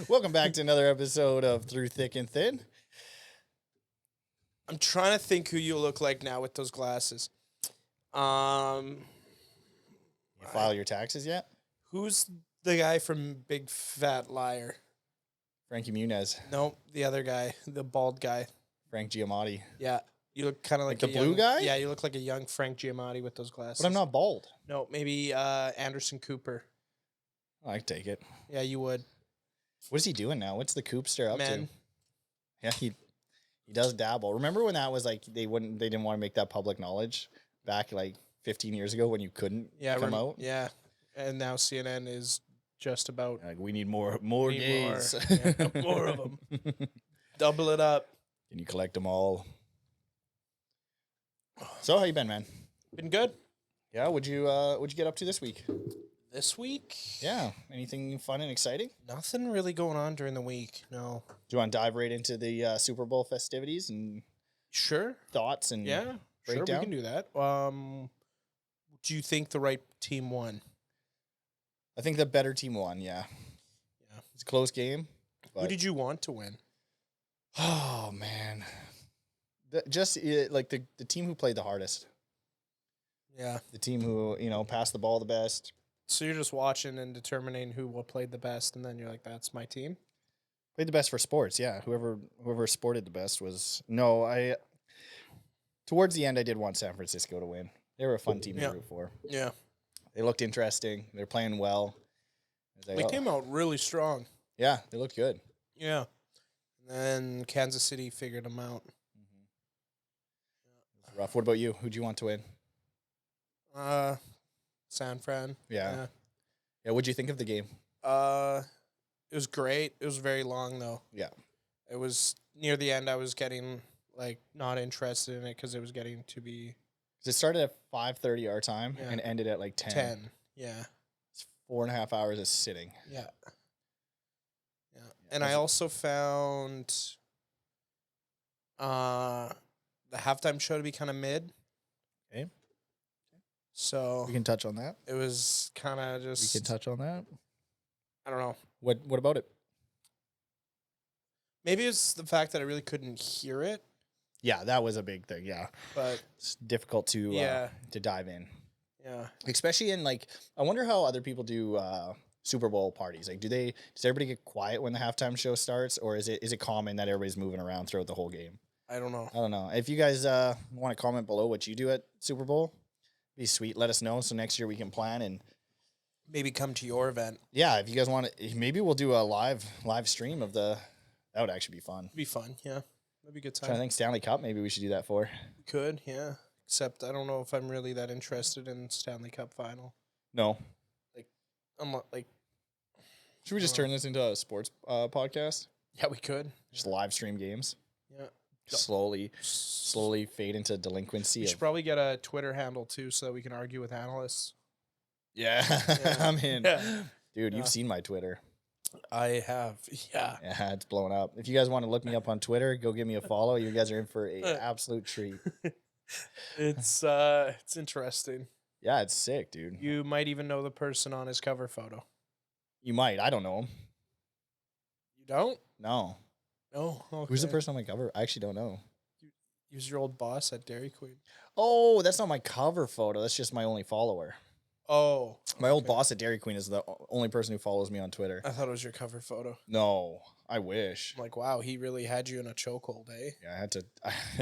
Welcome back to another episode of Through Thick and Thin. I'm trying to think who you look like now with those glasses. You file your taxes yet? Who's the guy from Big Fat Liar? Frankie Muniz, Nope, the other guy, the bald guy. Frank Giamatti. Yeah, you look kind of like the blue guy? Yeah, you look like a young Frank Giamatti with those glasses. But I'm not bald. No, maybe Anderson Cooper. Oh, I take it. Yeah, you would. What is he doing now? What's the Coopster up Men. to? Yeah, he does dabble. Remember when that was like they didn't want to make that public knowledge back like 15 years ago when you couldn't come out? Yeah, and now CNN is just about Like, we need more need gays. more of them. Double it up. Can you collect them all? So how you been, man? Been good. Yeah, what'd you get up to this week? This week? Yeah, anything fun and exciting? Nothing really going on during the week. No. Do you want to dive right into the Super Bowl festivities and Sure. thoughts and Yeah. Sure, we breakdown? can do that. Do you think the right team won? I think the better team won. Yeah, Yeah. it's a close game. Who But, did you want to win? oh man, the team who played the hardest, Yeah. the team who passed the ball the best. So you're just watching and determining who played the best, and then you're like, "That's my team." Played the best for sports, yeah. Whoever sported the best was no. Towards the end, I did want San Francisco to win. They were a fun team to root for. Yeah. They looked interesting. They're playing well. They came out really strong. Yeah, they looked good. Yeah. And then Kansas City figured them out. It was rough. What about you? Who'd you want to win? San Fran. Yeah. What'd you think of the game? It was great. It was very long though. Yeah. It was near the end. I was getting not interested in it because it was getting to be It started at 5:30 our time Yeah. and ended at like 10. 10. Yeah. It's 4.5 hours of sitting. Yeah. Yeah. And I also found the halftime show to be kind of mid. Okay. So We can touch on that. it was kind of We just, can touch on that. I don't know. What about it? Maybe it's the fact that I really couldn't hear it, Yeah, that was a big thing. Yeah. but It's difficult to dive in. yeah. Especially in I wonder how other people do Super Bowl parties. Like, does everybody get quiet when the halftime show starts, or is it common that everybody's moving around throughout the whole game? I don't know. I don't know. If you guys want to comment below what you do at Super Bowl, be sweet. Let us know so next year we can plan and Maybe come to your event. yeah. If you guys want to, maybe we'll do a live stream of the. That would actually be fun. It'd be fun. Yeah. That'd be a good Trying to time. think Stanley Cup. Maybe we should do that for. We could. Yeah. Except I don't know if I'm really that interested in Stanley Cup final. No. I'm not Should we just turn this into a sports podcast? yeah, we could. Just live stream games. Yeah. Slowly fade into delinquency. We should probably get a Twitter handle too so that we can argue with analysts. Yeah, I'm in. Yeah. Dude, Yeah. you've seen my Twitter. I have. Yeah. Yeah, it's blowing up. If you guys want to look me up on Twitter, go give me a follow. You guys are in for an absolute treat. It's interesting. Yeah, it's sick, dude. You might even know the person on his cover photo. You might. I don't know him. You don't? No. No. Okay. Who's the person on my cover? I actually don't know. He was your old boss at Dairy Queen. Oh, that's not my cover photo. That's just my only follower. Oh. My old boss at Dairy Queen is the only person who follows me on Twitter. I thought it was your cover photo. No, I wish. I'm like, wow, he really had you in a chokehold, eh? Yeah, I had to.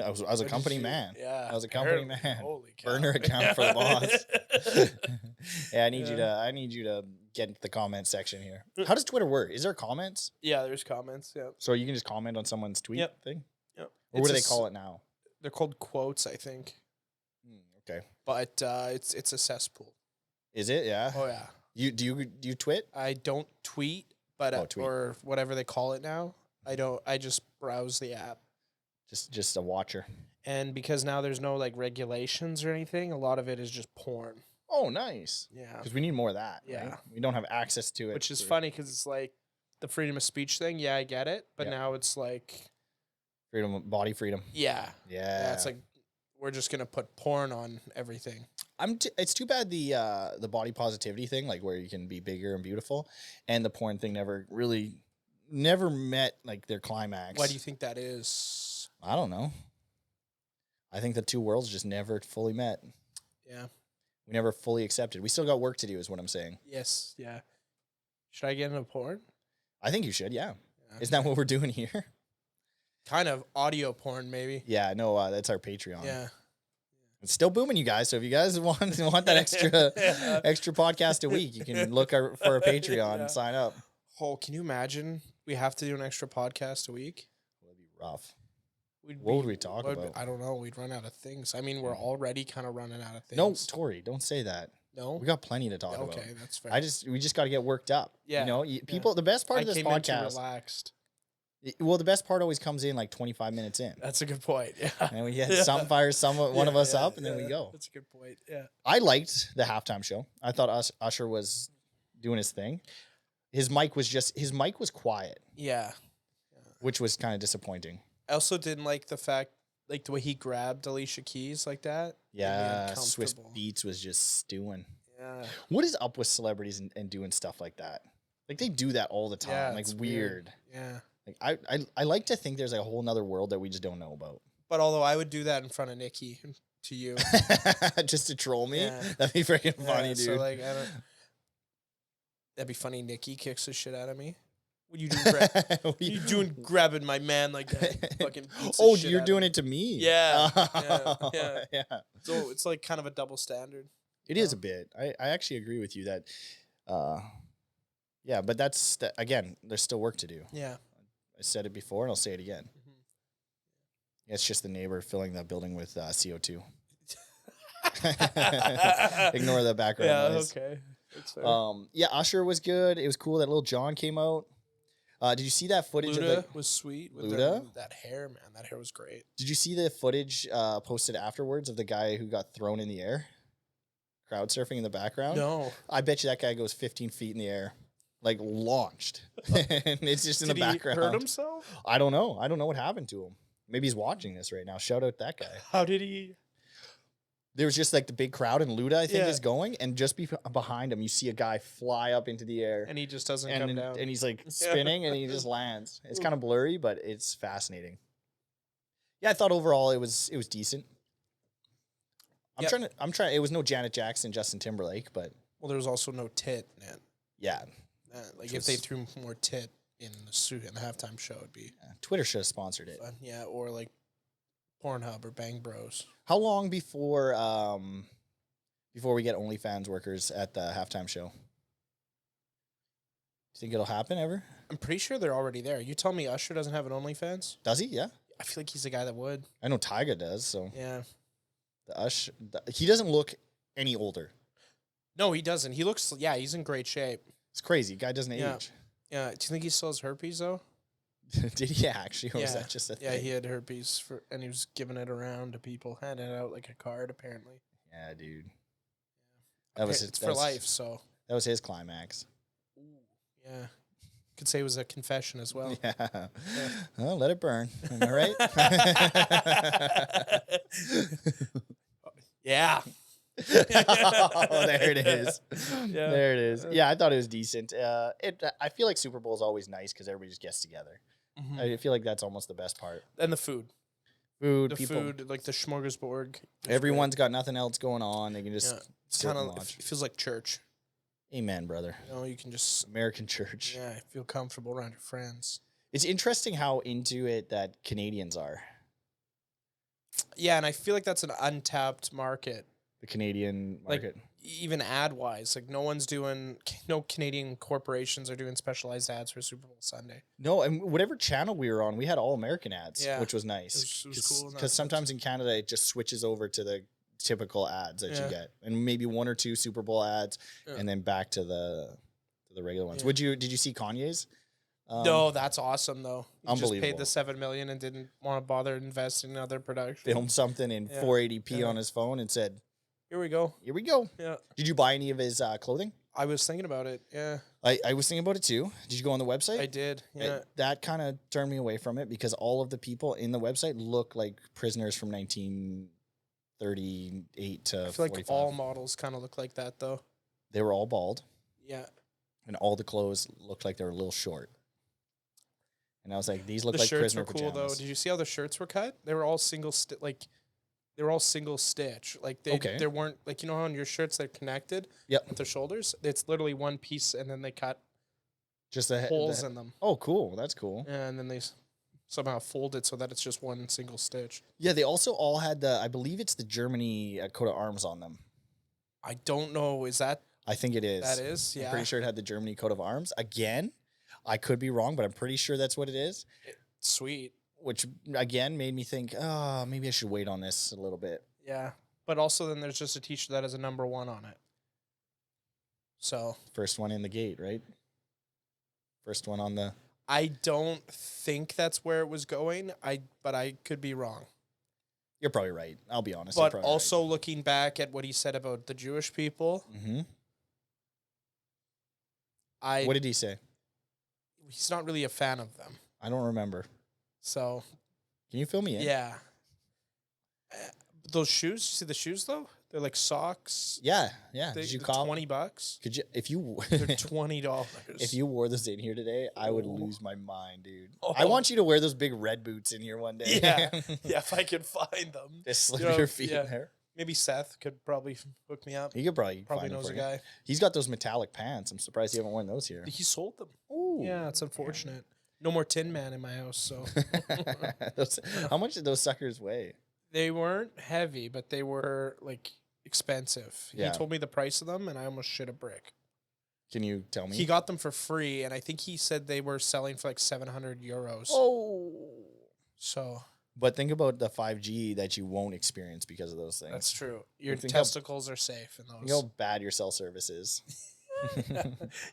I was a company man. Yeah. I was a company apparently. man. Holy cow. Burner account for the boss. Yeah, I need you to get into the comment section here. How does Twitter work? Is there comments? Yeah, there's comments. Yeah. So you can just comment on someone's tweet Yep. thing? Yep. Or what do they call it now? They're called quotes, I think. Okay. But it's a cesspool. Is it? Yeah. Oh yeah. Do you twit? I don't tweet, but Tweet. or whatever they call it now. I don't. I just browse the app. Just a watcher. And because now there's no regulations or anything, a lot of it is just porn. Oh, nice. Yeah. Because we need more of that. Yeah. Right? We don't have access to it. Which is funny because it's the freedom of speech thing. Yeah, I get it. But now it's Freedom, body freedom. yeah. Yeah. It's we're just going to put porn on everything. It's too bad the body positivity thing, like where you can be bigger and beautiful, and the porn thing never met like their climax. Why do you think that is? I don't know. I think the two worlds just never fully met. Yeah. We never fully accepted. We still got work to do, is what I'm saying. Yes. Yeah. Should I get into porn? I think you should. Yeah. Isn't that what we're doing here? Kind of audio porn, maybe. Yeah. No, that's our Patreon. Yeah. It's still booming, you guys. So if you guys want that extra podcast a week, you can look for a Patreon and sign up. Oh, can you imagine? We have to do an extra podcast a week. That'd be rough. What would we talk about? I don't know. We'd run out of things. I mean, we're already kind of running out of things. No, Torrie, don't say that. No, we got plenty to talk about. Okay, that's fair. We just got to get worked up. Yeah, you know, people. The best part of this podcast. Relaxed. Well, the best part always comes in like 25 minutes in. That's a good point. Yeah, and we get some fire, one of us up, and then we go. That's a good point. Yeah, I liked the halftime show. I thought Usher was doing his thing. His mic was quiet. Yeah, which was kind of disappointing. I also didn't like the fact, like the way he grabbed Alicia Keys like that. Yeah, Swiss Beats was just stewing. Yeah. What is up with celebrities and doing stuff like that? Like they do that all the time. Yeah, like weird. Yeah. Like I like to think there's like a whole nother world that we just don't know about. But although I would do that in front of Nikki to you. Just to troll me? Yeah. That'd be freaking funny, dude. So like that'd be funny. Nikki kicks the shit out of me. What are you doing? Grabbing my man like that? Fucking. Oh, you're doing it to me. Yeah. Yeah. So it's like kind of a double standard. It is a bit. I actually agree with you that. Yeah, but again, there's still work to do. Yeah. I said it before, and I'll say it again. Mm-hmm. It's just the neighbor filling that building with CO2. Ignore the background noise. Okay. Yeah, Usher was good. It was cool that Lil Jon came out. Did you see that footage? Luda was sweet. With Luda? That hair, man. That hair was great. Did you see the footage posted afterwards of the guy who got thrown in the air? Crowd surfing in the background? No. I bet you that guy goes 15 feet in the air. Like, launched. And it's just in the background. Did he hurt himself? I don't know. I don't know what happened to him. Maybe he's watching this right now. Shout out that guy. How did he... There was just like the big crowd, and Luda, I think, is going, and just behind him, you see a guy fly up into the air, and he just doesn't come down, and he's like spinning, and he just lands. It's kind of blurry, but it's fascinating. Yeah, I thought overall it was decent. I'm trying. It was no Janet Jackson, Justin Timberlake, but there was also no tit, man. Yeah, like if they threw more tit in the halftime show, it'd be Twitter should have sponsored it. Fun. Yeah, or like Pornhub or Bang Bros. How long before we get OnlyFans workers at the halftime show? Do you think it'll happen ever? I'm pretty sure they're already there. You tell me Usher doesn't have an OnlyFans? Does he? Yeah. I feel like he's the guy that would. I know Tyga does. So yeah, he doesn't look any older. No, he doesn't. He looks. Yeah, he's in great shape. It's crazy. Guy doesn't age. Yeah. Do you think he still has herpes though? Did he actually? Or was that just a thing? Yeah, he had herpes and he was giving it around to people, handing it out like a card, apparently. Yeah, dude. It's for life, so. That was his climax. Ooh, yeah. Could say it was a confession as well. Yeah. Well, let it burn. Am I right? Yeah. Oh, there it is. Yeah. There it is. Yeah, I thought it was decent. I feel like Super Bowl is always nice because everybody just gets together. Mm-hmm. I feel like that's almost the best part. And the food. Food, like the smorgasbord. Everyone's got nothing else going on. They can just kind of it feels like church. Amen, brother. You know, you can just American church. Yeah, feel comfortable around your friends. It's interesting how into it that Canadians are. Yeah, and I feel like that's an untapped market. The Canadian market. Like, even ad-wise, like no Canadian corporations are doing specialized ads for Super Bowl Sunday. No, and whatever channel we were on, we had all American ads, which was nice. It was cool. Because sometimes in Canada, it just switches over to the typical ads that you get, and maybe one or two Super Bowl ads, and then back to the regular ones. Did you see Kanye's? No, that's awesome though. He just paid Unbelievable. the $7 million and didn't want to bother investing in other production. Filmed something in 480p on his phone and said, "Here we go." Here we go. Yeah. Did you buy any of his clothing? I was thinking about it. Yeah. I was thinking about it too. Did you go on the website? I did. Yeah. That kind of turned me away from it because all of the people in the website look like prisoners from 1930s 38 to I feel 45. like all models kind of look like that, though. They were all bald. Yeah. And all the clothes looked like they were a little short. And I was like, these look The like shirts prisoner were cool, pajamas. though. Did you see how the shirts were cut? They were all single they were all single stitch. Like they weren't like, you know how on your shirts they're connected at their shoulders? It's literally one piece and then they cut just holes in them. Oh, cool. That's cool. And then they somehow fold it so that it's just one single stitch. Yeah, they also all had I believe it's the Germany coat of arms on them. I don't know. Is that? I think it is. That is, yeah. I'm pretty sure it had the Germany coat of arms. Again, I could be wrong, but I'm pretty sure that's what it is. Sweet. Which, again, made me think, oh, maybe I should wait on this a little bit. Yeah. But also then there's just a t-shirt that has a number 1 on it. So. First one in the gate, right? First one on the... I don't think that's where it was going, but I could be wrong. You're probably right. I'll be honest. But also looking back at what he said about the Jewish people, what did he say? He's not really a fan of them. I don't remember. So, can you fill me in? Yeah. Those shoes, you see the shoes though? They're like socks. Yeah. Did you call $20? Could you if you They're $20. If you wore those in here today, I would lose my mind, dude. Oh. I want you to wear those big red boots in here one day. Yeah. Yeah, if I could find them. Just slip your feet in there. Maybe Seth could probably hook me up. He could probably knows a guy. He's got those metallic pants. I'm surprised he haven't worn those here. He sold them. Ooh. Yeah, it's unfortunate. No more Tin Man in my house, so. How much did those suckers weigh? They weren't heavy, but they were like expensive. Yeah. He told me the price of them, and I almost shit a brick. Can you tell me? He got them for free, and I think he said they were selling for like 700 euros. Oh. So. But think about the 5G that you won't experience because of those things. That's true. Your testicles are safe in those. Think how bad your cell service is.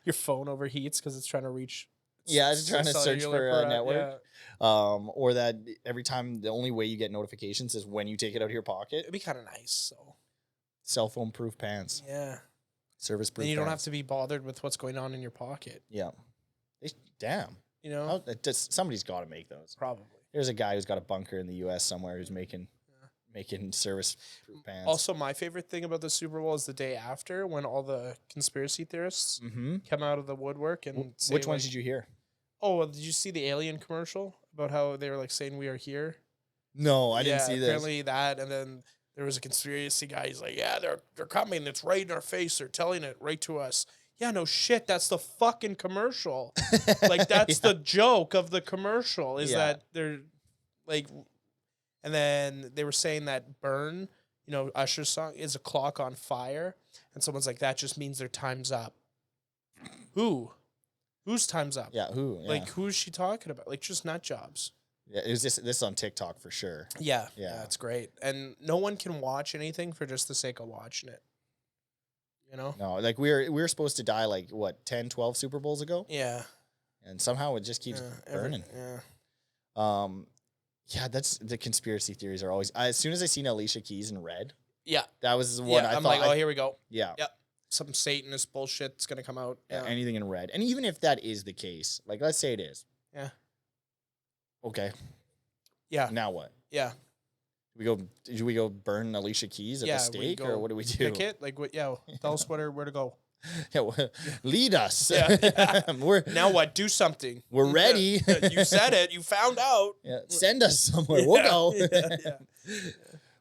Your phone overheats because it's trying to reach. Yeah, it's trying to search for a network. Yeah. Or that every time the only way you get notifications is when you take it out of your pocket. It'd be kind of nice. So. Cell phone proof pants. Yeah. Service proof. Then you don't have to be bothered with what's going on in your pocket. Yeah. Damn. You know, somebody's got to make those. Probably. There's a guy who's got a bunker in the U.S. somewhere who's making service proof pants. Also, my favorite thing about the Super Bowl is the day after when all the conspiracy theorists come out of the woodwork and say, which ones did you hear? Oh, did you see the Alien commercial about how they were like saying we are here? No, I didn't see this. Apparently that, and then there was a conspiracy guy. He's like, yeah, they're coming. It's right in our face. They're telling it right to us. Yeah, no shit. That's the fucking commercial. Like, that's the joke of the commercial is that they're like, and then they were saying that Burn, you know, Usher's song is a clock on fire. And someone's like, that just means their time's up. Who? Whose time's up? Yeah, who? Yeah. Like, who's she talking about? Like, just nut jobs. Yeah, it was this on TikTok for sure. Yeah, it's great. And no one can watch anything for just the sake of watching it. You know? No, like we were supposed to die like what 10, 12 Super Bowls ago. Yeah. And somehow it just keeps burning. Yeah, that's the conspiracy theories are always. As soon as I seen Alicia Keys in red, that was what I thought. I'm like, oh, here we go. Yeah, some Satanist bullshit's gonna come out. Yeah, anything in red, and even if that is the case, like let's say it is. Yeah. Okay. Yeah. Now what? Yeah. Do we go burn Alicia Keys at the stake, or what do we do? Pick it, like what? Yeah, tell us where to go. Lead us. Now what? Do something. We're ready. You said it. You found out. Yeah. Send us somewhere. We'll go.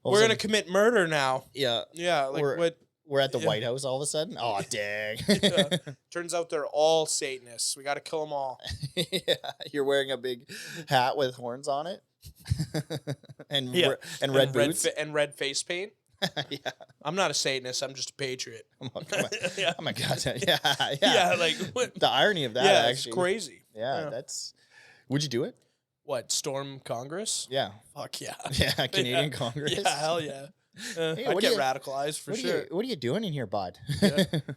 We're gonna commit murder now. Yeah. Yeah. Like what? We're at the White House all of a sudden. Oh, dang. Turns out they're all Satanists. We got to kill them all. Yeah. You're wearing a big hat with horns on it. and red boots. And red face paint. Yeah. I'm not a Satanist. I'm just a patriot. Oh my God. Yeah. Yeah. Like what? The irony of that. Yeah, actually. it's crazy. Yeah. Would you do it? What? Storm Congress? Yeah. Fuck yeah. Yeah. Canadian Congress. Yeah. Hell yeah. Hey, I'd get radicalized for sure. What are you doing in here, bud?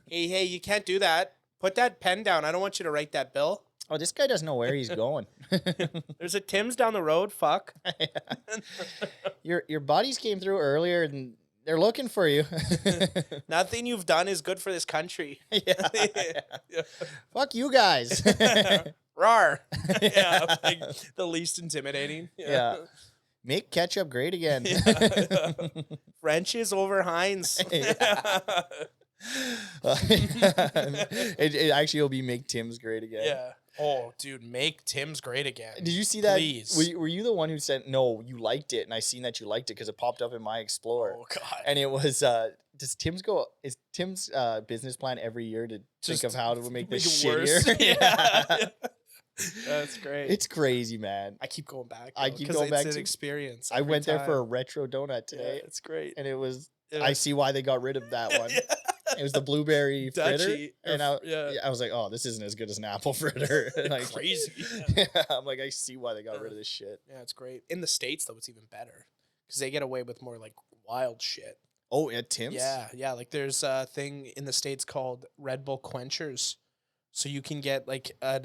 Hey, you can't do that. Put that pen down. I don't want you to write that bill. Oh, this guy doesn't know where he's going. There's a Tim's down the road. Fuck. Your buddies came through earlier and they're looking for you. Nothing you've done is good for this country. Yeah. Fuck you guys. Rawr. Yeah, like the least intimidating. Yeah. Make ketchup great again. French's over Heinz. It actually will be make Tim's great again. Yeah. Oh, dude, make Tim's great again. Did you see that? Please. Were you the one who said no? You liked it, and I seen that you liked it because it popped up in my Explorer. Oh God. And it was does Tim's go? Is Tim's business plan every year to think of how to make this shittier? Yeah. That's great. It's crazy, man. I keep going back. I keep going back it's to an experience. I went there for a time. retro donut today. Yeah, it's great. And it was. Yeah. I see why they got rid of that one. Yeah. It was the blueberry fritter, Dutchie, and I was like, "Oh, this isn't as good as an apple fritter." Like, crazy. Yeah, I'm like, I see why they got rid of this shit. Yeah, it's great. In the States, though, it's even better because they get away with more like wild shit. Oh, at Tim's? Yeah. Like there's a thing in the States called Red Bull Quenchers, so you can get like a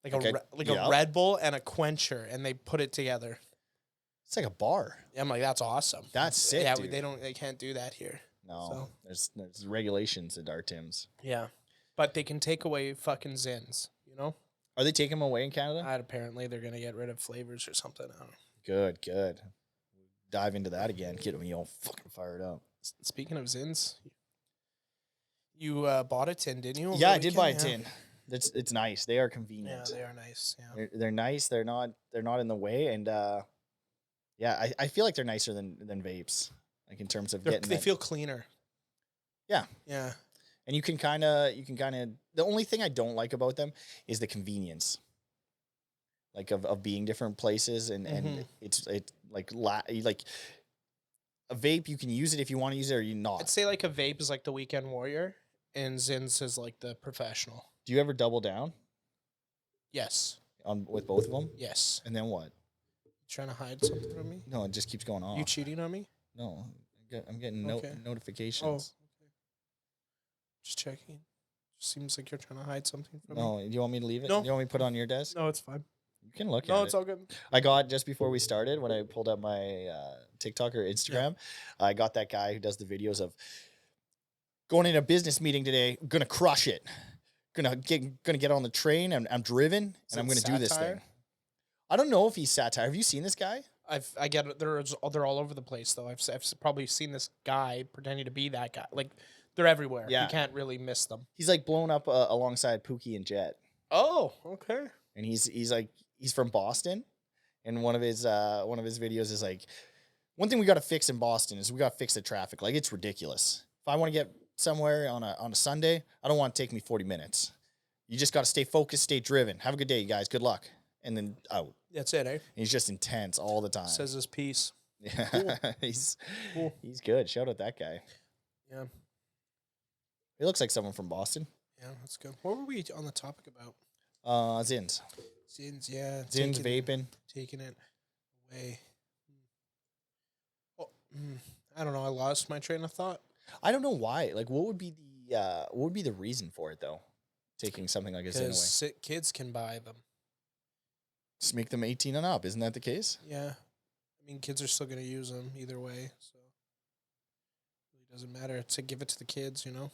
Red Bull and a quencher, and they put it together. It's like a bar. I'm like, that's awesome. That's sick. Yeah, dude. they can't do that here. No, so. there's regulations at our Tim's. Yeah, but they can take away fucking Zins. You know? Are they taking them away in Canada? Apparently, they're gonna get rid of flavors or something. I don't know. Good. Dive into that again. Get me all fucking fired up. Speaking of Zins, you bought a tin, didn't you? Yeah, I did buy a tin. It's nice. They are convenient. Yeah, they are nice. Yeah, they're nice. They're not in the way, and yeah, I feel like they're nicer than vapes. Like in terms of they feel cleaner. Yeah. Yeah. And you can kind of the only thing I don't like about them is the convenience. Like of being different places and it's like a vape, you can use it if you want to use it or you not. I'd say like a vape is like the weekend warrior and Zins is like the professional. Do you ever double down? Yes. With both of them? Yes. And then what? Trying to hide something from me? No, it just keeps going on. You cheating on me? No, I'm getting notifications. Oh, okay. Just checking. Just seems like you're trying to hide something from me. No, do you want me to leave it? No. Do you want me to put it on your desk? No, it's fine. You can look at it. No, it's all good. I got, just before we started, when I pulled up my TikTok or Instagram, I got that guy who does the videos of going in a business meeting today, gonna crush it. Gonna get on the train, and I'm driven, and I'm gonna do this thing. I don't know if he's satire. Have you seen this guy? I get it. They're all over the place though. I've probably seen this guy pretending to be that guy. Like they're everywhere. Yeah. You can't really miss them. He's like blown up alongside Pookie and Jet. Oh, okay. And he's from Boston, and one of his videos is like, one thing we got to fix in Boston is we got to fix the traffic. Like it's ridiculous. If I want to get somewhere on a Sunday, I don't want it to take me 40 minutes. You just got to stay focused, stay driven. Have a good day, you guys. Good luck. And then out. That's it, eh? He's just intense all the time. Says his piece. Yeah, Cool. he's Cool. He's good. Shout out that guy. Yeah. He looks like someone from Boston. Yeah, that's good. What were we on the topic about? Zins. Zins, yeah. Zins vaping. Taking it away. Oh, I don't know. I lost my train of thought. I don't know why. Like, what would be the reason for it though? Taking something like a Zin away. Because kids can buy them. Just make them 18 and up. Isn't that the case? Yeah. I mean, kids are still going to use them either way, so it really doesn't matter to give it to the kids, you know?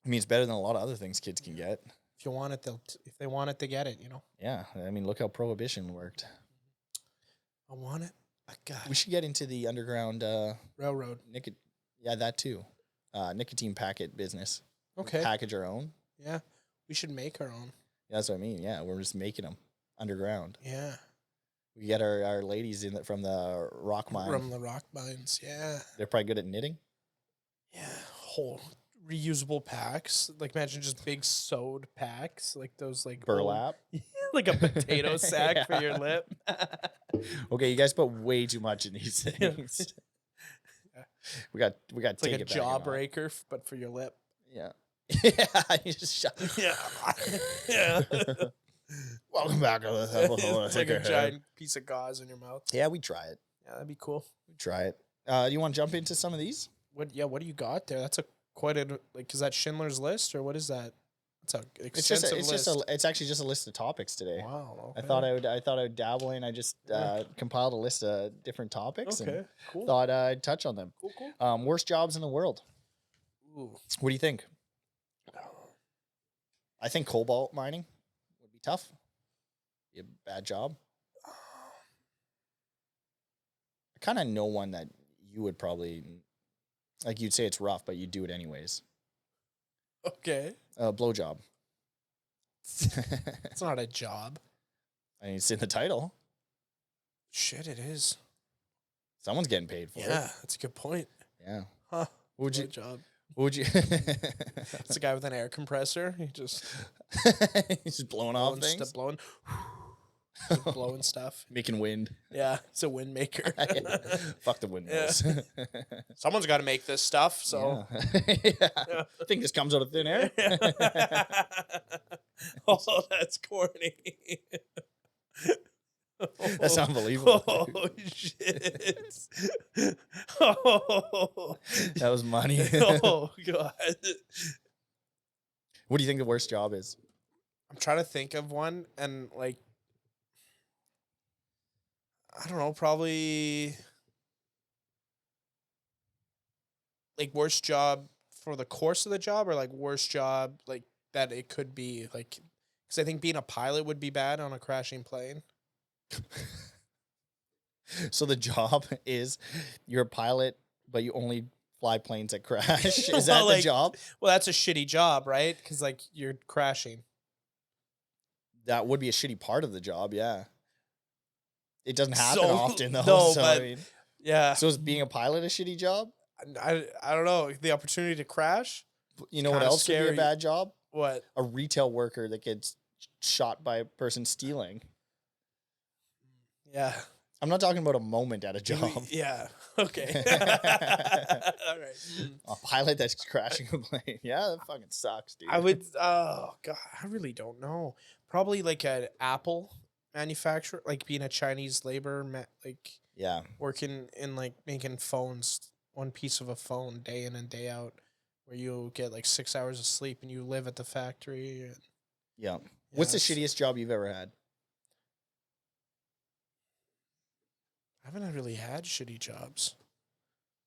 I mean, it's better than a lot of other things kids can get. If you want it, if they want it, they get it, you know? Yeah. I mean, look how Prohibition worked. I want it. God. We should get into the underground railroad. Yeah, that too. Nicotine packet business. Okay. Package our own. Yeah. We should make our own. Yeah, that's what I mean. Yeah, we're just making them underground. Yeah. We get our ladies from the rock mine. From the rock mines, yeah. They're probably good at knitting. Yeah. Whole reusable packs. Like imagine just big sewed packs. Like those like burlap. Like a potato sack for your lip. Okay, you guys put way too much in these things. We got it's like a jawbreaker, but for your lip. Yeah. Yeah. You just shut. Yeah. Yeah. Welcome back to the It's like a giant piece of gauze in your mouth. Yeah, we try it. Yeah, that'd be cool. We try it. Do you want to jump into some of these? What do you got there? That's quite a is that Schindler's List or what is that? It's a extensive list. It's actually just a list of topics today. Wow. Okay. I thought I would dabble in. I just compiled a list of different topics. Okay. And cool. Thought I'd touch on them. Cool. Worst jobs in the world. Ooh. What do you think? I think cobalt mining would be tough. Be a bad job. kind of know one that you would probably, like, you'd say it's rough, but you do it anyways. Okay. Blowjob. It's not a job. I mean, it's in the title. Shit, it is. Someone's getting paid for it. Yeah, that's a good point. Yeah. Huh. Would you? Job. Would you? It's a guy with an air compressor. He just He's just blowing off things. Blowing stuff. Making wind. Yeah, it's a wind maker. Fuck the windmills. Someone's got to make this stuff. So yeah. I think this comes out of thin air. Oh, that's corny. That's unbelievable. Oh shit! Oh, that was money. Oh god! What do you think the worst job is? I'm trying to think of one, and like, I don't know, probably like worst job for the course of the job, or like worst job like that it could be like, because I think being a pilot would be bad on a crashing plane. So the job is you're a pilot, but you only fly planes that crash. Is that Like, the job? Well, that's a shitty job, right? Because like you're crashing. That would be a shitty part of the job, yeah. It doesn't happen So- often though. no, so, but- I mean, Yeah. so is being a pilot a shitty job? I don't know. The opportunity to crash? You know what kinda else could be scary. a bad job? What? A retail worker that gets shot by a person stealing. Yeah. I'm not talking about a moment at a job. Yeah. Okay. All right. A pilot that's crashing a plane. Yeah, that fucking sucks, dude. I would, oh, God, I really don't know. Probably like an Apple manufacturer, like being a Chinese labor, like Yeah. working in like making phones, one piece of a phone day in and day out, where you get like 6 hours of sleep and you live at the factory. And, Yeah. What's the it's- shittiest job you've ever had? I haven't really had shitty jobs.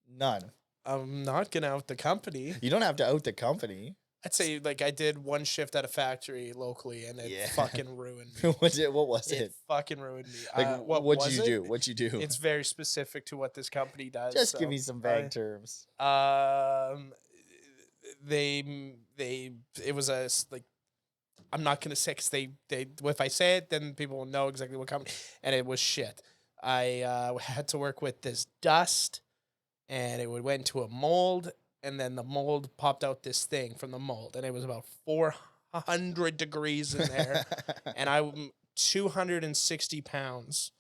None. I'm not gonna out the company. You don't have to out the company. I'd say like I did one shift at a factory locally, and it Yeah. fucking ruined me. What was It it? fucking ruined me. Like, What what'd was you it? do? What'd you do? It's very specific to what this company does. Just so give me some vague terms. It was a like, I'm not gonna say, because they if I say it, then people will know exactly what company, and it was shit. I had to work with this dust, and it went into a mold, and then the mold popped out this thing from the mold, and it was about 400 degrees in there, and I'm 260 pounds,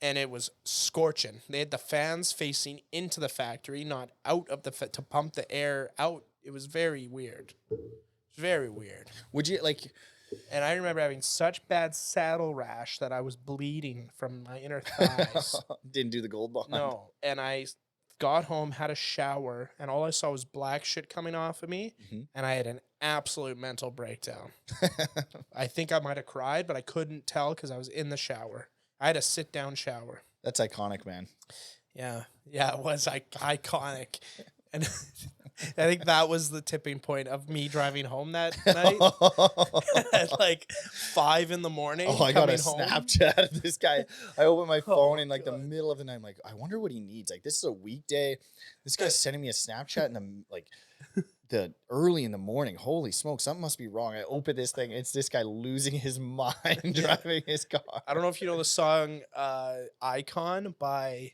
and it was scorching. They had the fans facing into the factory, not out of the to pump the air out. It was very weird. Very weird. Would you like? And I remember having such bad saddle rash that I was bleeding from my inner thighs. Didn't do the gold bond. No. And I got home, had a shower, and all I saw was black shit coming off of me. Mhm. And I had an absolute mental breakdown. I think I might have cried, but I couldn't tell because I was in the shower. I had a sit-down shower. That's iconic, man. Yeah. Yeah, it was iconic. And I think that was the tipping point of me driving home that night at like 5 a.m. Oh, I got a home. Snapchat of this guy. I opened my phone in like the God. middle of the night. I'm like, I wonder what he needs. Like, this is a weekday. This guy's sending me a Snapchat in the early in the morning. Holy smoke, something must be wrong. I open this thing. It's this guy losing his mind driving his car. I don't know if you know the song Icon by,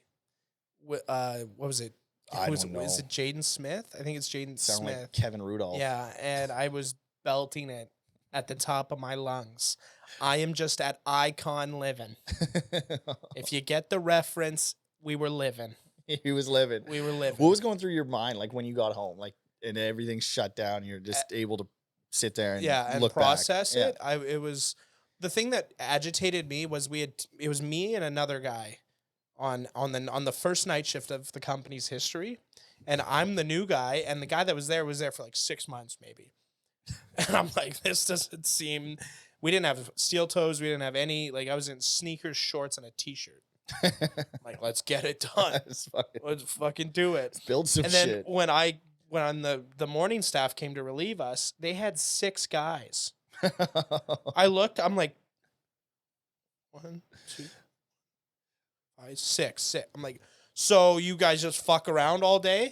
what was it? I Who is don't it? know. Is it Jaden Smith? I think it's Jaden Sound Smith. like Kevin Rudolph. Yeah, and I was belting it at the top of my lungs. I am just at icon living. If you get the reference, we were living. He was living. We were living. What was going through your mind like when you got home? Like, and everything's shut down. You're just able to sit there and and look process back. it. It was the thing that agitated me was it was me and another guy on the first night shift of the company's history, and I'm the new guy, and the guy that was there for like 6 months maybe, and I'm like, this doesn't seem. We didn't have steel toes. We didn't have any. Like, I was in sneakers, shorts, and a t-shirt. Like, let's get it done. Let's fucking do it. Build some And then shit. when the morning staff came to relieve us, they had 6 guys. I looked, I'm like, 1, 2, Six. I'm like, so you guys just fuck around all day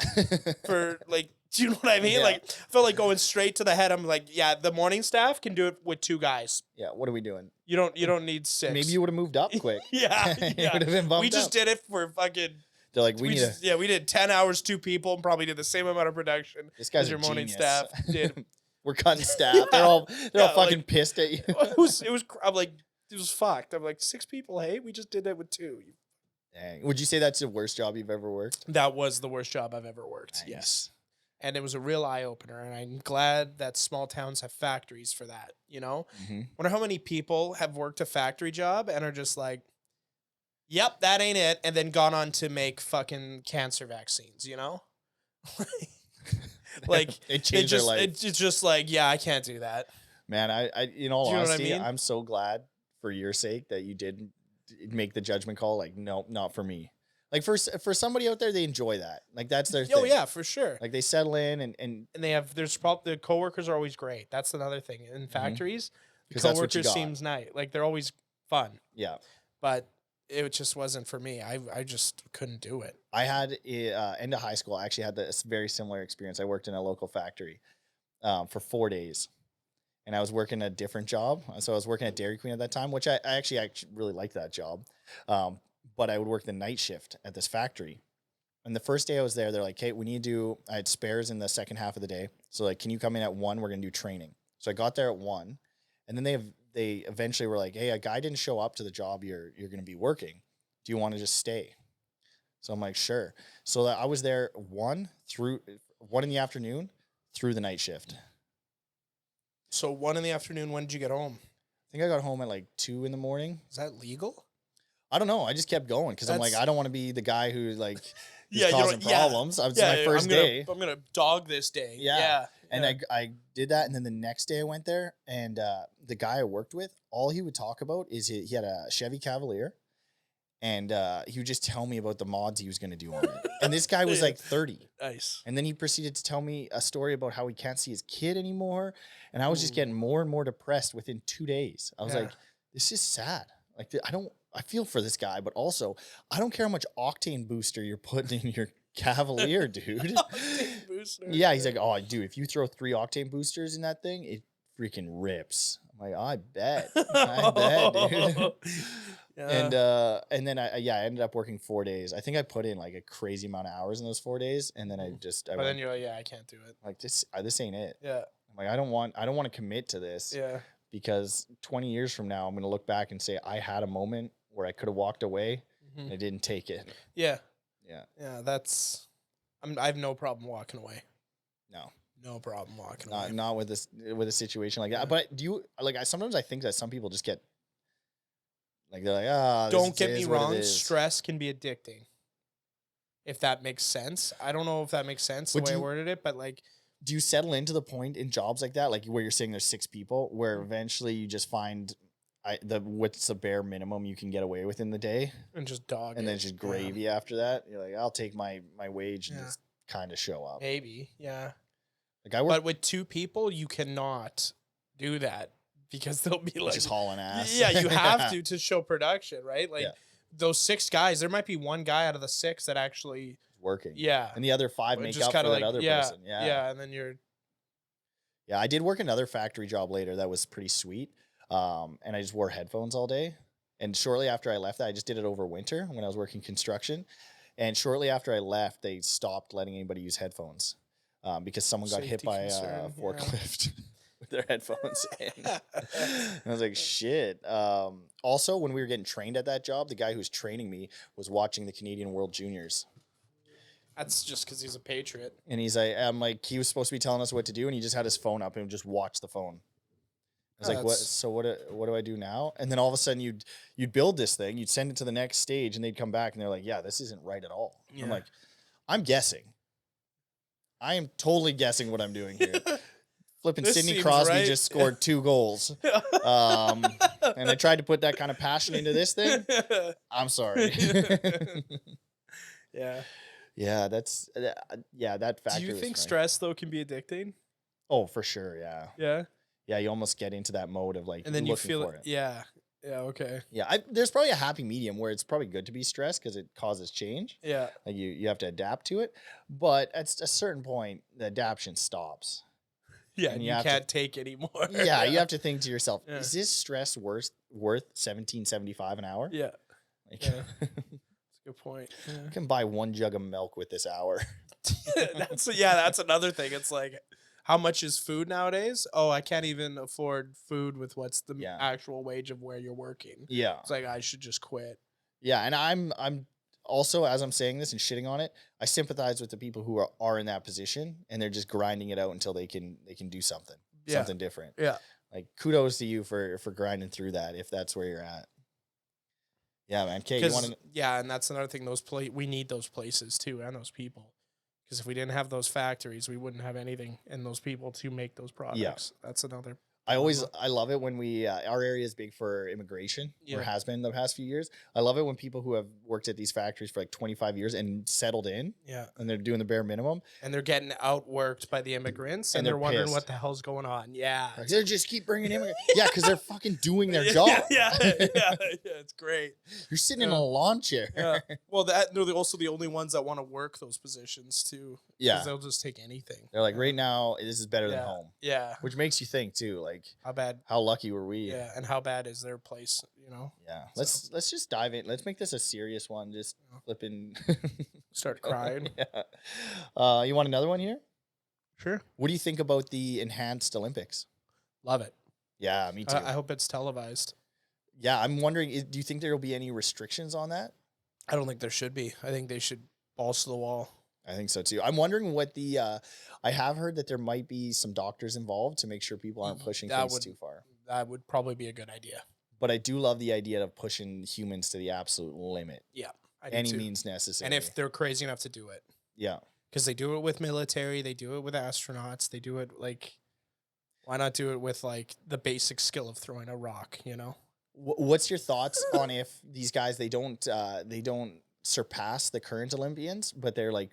for like, do you know what I mean? Yeah. Like, I felt like going straight to the head. I'm like, yeah, the morning staff can do it with 2 guys. Yeah, what are we doing? You don't need 6. Maybe you would have moved up quick. yeah. You would have been bumped We just up. did it for fucking. They're like, we did 10 hours, 2 people, and probably did the same amount of production. this guy's as your a morning genius. staff did. We're cutting staff. They're all fucking like, pissed at you. it was. I'm like, it was fucked. I'm like, 6 people. Hey, we just did that with 2. Dang. Would you say that's the worst job you've ever worked? That was the worst job I've ever worked. Nice. Yes. And it was a real eye opener. And I'm glad that small towns have factories for that. You know, wonder how many people have worked a factory job and are just like, yep, that ain't it. And then gone on to make fucking cancer vaccines, you know? Like, it changed their life. It's just like, yeah, I can't do that. Man, I in all Do you know what I honesty, mean? I'm so glad for your sake that you did make the judgment call. Like, no, not for me. Like for somebody out there, they enjoy that. Like that's their thing. Oh yeah, for sure. Like they settle in and they have the coworkers are always great. That's another thing in factories. The 'cause that's what you coworkers got. seems nice. Like they're always fun. Yeah. But it just wasn't for me. I just couldn't do it. I had end of high school. I actually had this very similar experience. I worked in a local factory for 4 days, and I was working a different job. So I was working at Dairy Queen at that time, which I actually really liked that job. But I would work the night shift at this factory. And the first day I was there, they're like, "Hey, we need to." I had spares in the second half of the day, so like, "Can you come in at 1? We're gonna do training." So I got there at 1, and then they eventually were like, "Hey, a guy didn't show up to the job you're gonna be working. Do you want to just stay?" So I'm like, "Sure." So I was there 1 in the afternoon through the night shift. So 1 in the afternoon, when did you get home? I think I got home at like 2 in the morning. Is that legal? I don't know. I just kept going because I'm like, I don't want to be the guy who like is causing problems. It's Yeah, my first day. I'm gonna dog this day. Yeah. And I did that, and then the next day I went there, and the guy I worked with, all he would talk about is he had a Chevy Cavalier, and he would just tell me about the mods he was going to do on it. And this guy was like 30. Nice. And then he proceeded to tell me a story about how he can't see his kid anymore, and I was just getting more and more depressed within 2 days. I was like, this is sad. Like I feel for this guy, but also I don't care how much octane booster you're putting in your Cavalier, dude. Octane booster. Yeah, he's like, "Oh, dude, if you throw 3 octane boosters in that thing, it freaking rips." I'm like, "I bet, dude." And then I ended up working 4 days. I think I put in like a crazy amount of hours in those 4 days, and then I But then you're like, yeah, I can't do it. like this ain't it. Yeah. I'm like, I don't want to commit to this. Yeah. Because 20 years from now, I'm going to look back and say I had a moment where I could have walked away and I didn't take it. Yeah. Yeah. Yeah. I have no problem walking away. No problem walking away. Not with a situation like that. But do you sometimes I think that some people just get like, they're like, don't get me wrong. Stress can be addicting. If that makes sense. I don't know if that makes sense the way I worded it, but like, do you settle into the point in jobs like that, like where you're saying there's 6 people, where eventually you just find what's the bare minimum you can get away with in the day, and just dog, and then just gravy after that? You're like, I'll take my wage and just kind of show up. Maybe, yeah. Like but with 2 people, you cannot do that because they'll be like just hauling ass. Yeah, you have to show production, right? Like those 6 guys, there might be 1 guy out of the 6 that actually working. Yeah. And the other 5 make up for that other person. Yeah. Yeah. And then Yeah, I did work another factory job later that was pretty sweet. And I just wore headphones all day. And shortly after I left that, I just did it over winter when I was working construction. And shortly after I left, they stopped letting anybody use headphones because someone got hit by a forklift with their headphones in. And I was like, shit. Also, when we were getting trained at that job, the guy who was training me was watching the Canadian World Juniors. That's just because he's a patriot. And he's like, he was supposed to be telling us what to do, and he just had his phone up and just watched the phone. I was like, what? So what do I do now? And then all of a sudden you'd build this thing, you'd send it to the next stage, and they'd come back and they're like, yeah, this isn't right at all. Yeah. I'm like, I'm guessing. I am totally guessing what I'm doing here. Flipping Sidney Crosby just scored 2 goals. And I tried to put that kind of passion into this thing. I'm sorry. Yeah. Yeah, that factor. Do you think stress though can be addicting? Oh, for sure, yeah. Yeah. Yeah, you almost get into that mode of like, and then you feel it. it. Yeah. Yeah. Okay. Yeah, there's probably a happy medium where it's probably good to be stressed because it causes change. Yeah. Like you have to adapt to it, but at a certain point, the adaptation stops. Yeah. And And you you have to- can't take anymore. Yeah, you have to think to yourself: Yeah. is this stress worth $17.75 an hour? Yeah. Like, Yeah. That's a good point. I can buy 1 jug of milk with this hour. That's another thing. It's like, how much is food nowadays? Oh, I can't even afford food with what's the Yeah. actual wage of where you're working. Yeah, It's like, I should just quit. yeah, and I'm also, as I'm saying this and shitting on it, I sympathize with the people who are in that position and they're just grinding it out until they can do something different. Yeah. Like, kudos to you for grinding through that if that's where you're at. Yeah, man. Okay, you want to? Yeah, and that's another thing. We need those places too, and those people. Because if we didn't have those factories, we wouldn't have anything and those people to make those products. That's another. I love it when we our area is big for immigration, or has been the past few years. I love it when people who have worked at these factories for like 25 years and settled in, and they're doing the bare minimum, and they're getting outworked by the immigrants, and they're wondering pissed. what the hell's going on. Yeah, like, they just keep bringing immigrants. Yeah, because they're fucking doing their job. Yeah, it's great. You're sitting in a lawn chair. Yeah. Well, they're also the only ones that want to work those positions too. Yeah, 'cause they'll just take anything. They're like, right now, this is better than home. Yeah, which makes you think too, like how lucky were we? Yeah, and how bad is their place? Yeah. Let's just dive in. Let's make this a serious one. Just flipping. Start crying. Yeah. You want another one here? Sure. What do you think about the enhanced Olympics? Love it. Yeah, me too. I hope it's televised. Yeah, I'm wondering, do you think there will be any restrictions on that? I don't think there should be. I think they should balls to the wall. I think so too. I'm wondering what I have heard that there might be some doctors involved to make sure people aren't pushing things too far. That would probably be a good idea. But I do love the idea of pushing humans to the absolute limit. Yeah. Any means necessary. And if they're crazy enough to do it. Yeah. Because they do it with military, they do it with astronauts, they do it like, why not do it with like the basic skill of throwing a rock, What's your thoughts on if these guys, they don't surpass the current Olympians, but they're like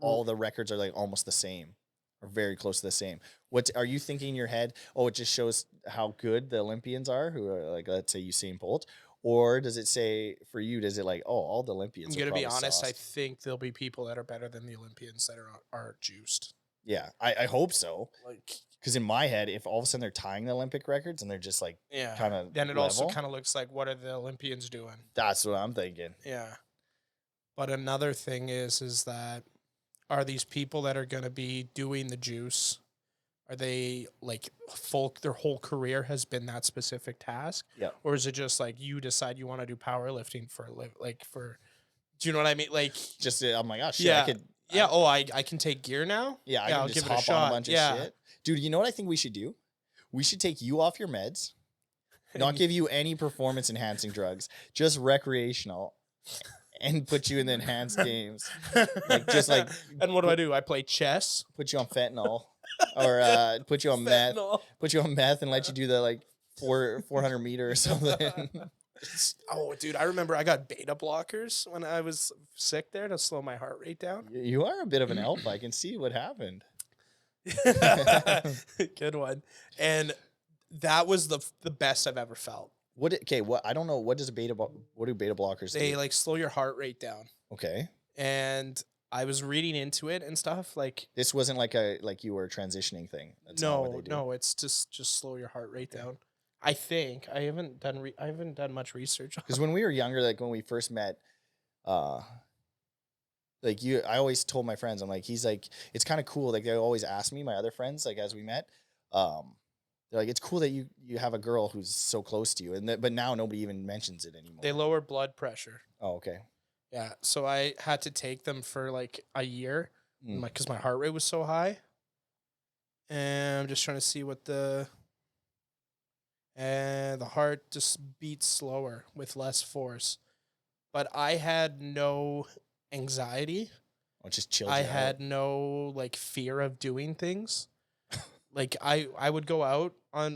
all the records are like almost the same or very close to the same? What are you thinking in your head? Oh, it just shows how good the Olympians are, who are like, let's say Usain Bolt, or does it say for you? Does it like, oh, all the Olympians? I'm gonna be honest. I think there'll be people that are better than the Olympians that are juiced. Yeah, I hope so. Like, because in my head, if all of a sudden they're tying the Olympic records and they're just like, kind of, then it also kind of looks like, what are the Olympians doing? That's what I'm thinking. Yeah. But another thing is that are these people that are going to be doing the juice, are they like their whole career has been that specific task? Yeah. Or is it just like you decide you want to do powerlifting for do you know what I mean? Like, just, I'm like, oh shit, yeah. I could. Yeah. I can take gear now. Yeah. I I'll can just give it a hop shot. on a bunch of shit. Dude, you know what I think we should do? We should take you off your meds, not give you any performance enhancing drugs, just recreational, and put you in the enhanced games. And what do? I play chess. Put you on fentanyl, or put you on meth. Put you on meth and let you do the like 400 meter or something. Oh, dude, I remember I got beta blockers when I was sick there to slow my heart rate down. You are a bit of an alpha. I can see what happened. Good one. And that was the best I've ever felt. What I don't know, what do beta blockers do? They like slow your heart rate down. Okay. And I was reading into it and stuff, like this wasn't like you were a transitioning thing. That's not what they do. No, it's just slow your heart rate down. I think I haven't done much research on. Because when we were younger, like when we first met, I always told my friends, I'm like, he's like, it's kind of cool. Like they always ask me, my other friends, like as we met, they're like, it's cool that you have a girl who's so close to you, but now nobody even mentions it anymore. They lower blood pressure. Oh, okay. Yeah, so I had to take them for like a year, because my heart rate was so high. And I'm just trying to see what the heart just beats slower with less force. But I had no anxiety. Oh, just chill. I had no like fear of doing things. Like I would go out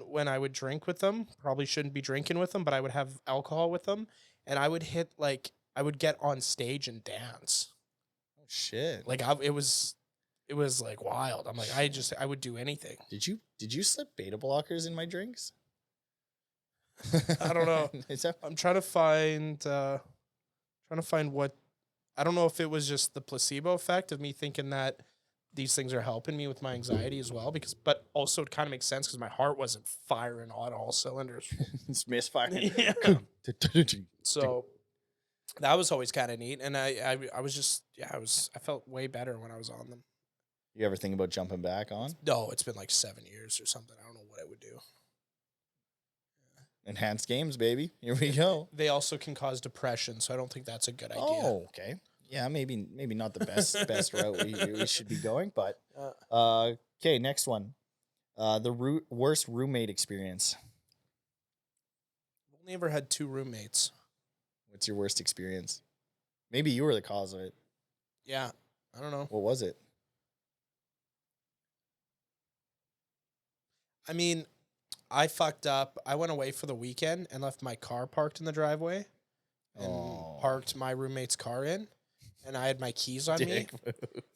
when I would drink with them. Probably shouldn't be drinking with them, but I would have alcohol with them, and I would I would get on stage and dance. Oh shit! Like it was like wild. I'm like I would do anything. Did you slip beta blockers in my drinks? I don't know. Is that- I'm trying to find what, I don't know if it was just the placebo effect of me thinking that these things are helping me with my anxiety as well, but also it kind of makes sense because my heart wasn't firing on all cylinders. it's misfiring. Yeah. So that was always kind of neat. And I was just, I felt way better when I was on them. You ever think about jumping back on? No, it's been like 7 years or something. I don't know what I would do. Enhanced games, baby. Here we go. They also can cause depression, so I don't think that's a good idea. Oh, okay. Yeah, maybe not the best route we should be going, but okay, next one. The worst roommate experience. I've only ever had 2 roommates. What's your worst experience? Maybe you were the cause of it. Yeah, I don't know. What was it? I mean, I fucked up. I went away for the weekend and left my car parked in the driveway and parked my roommate's car in. And I had my keys on me.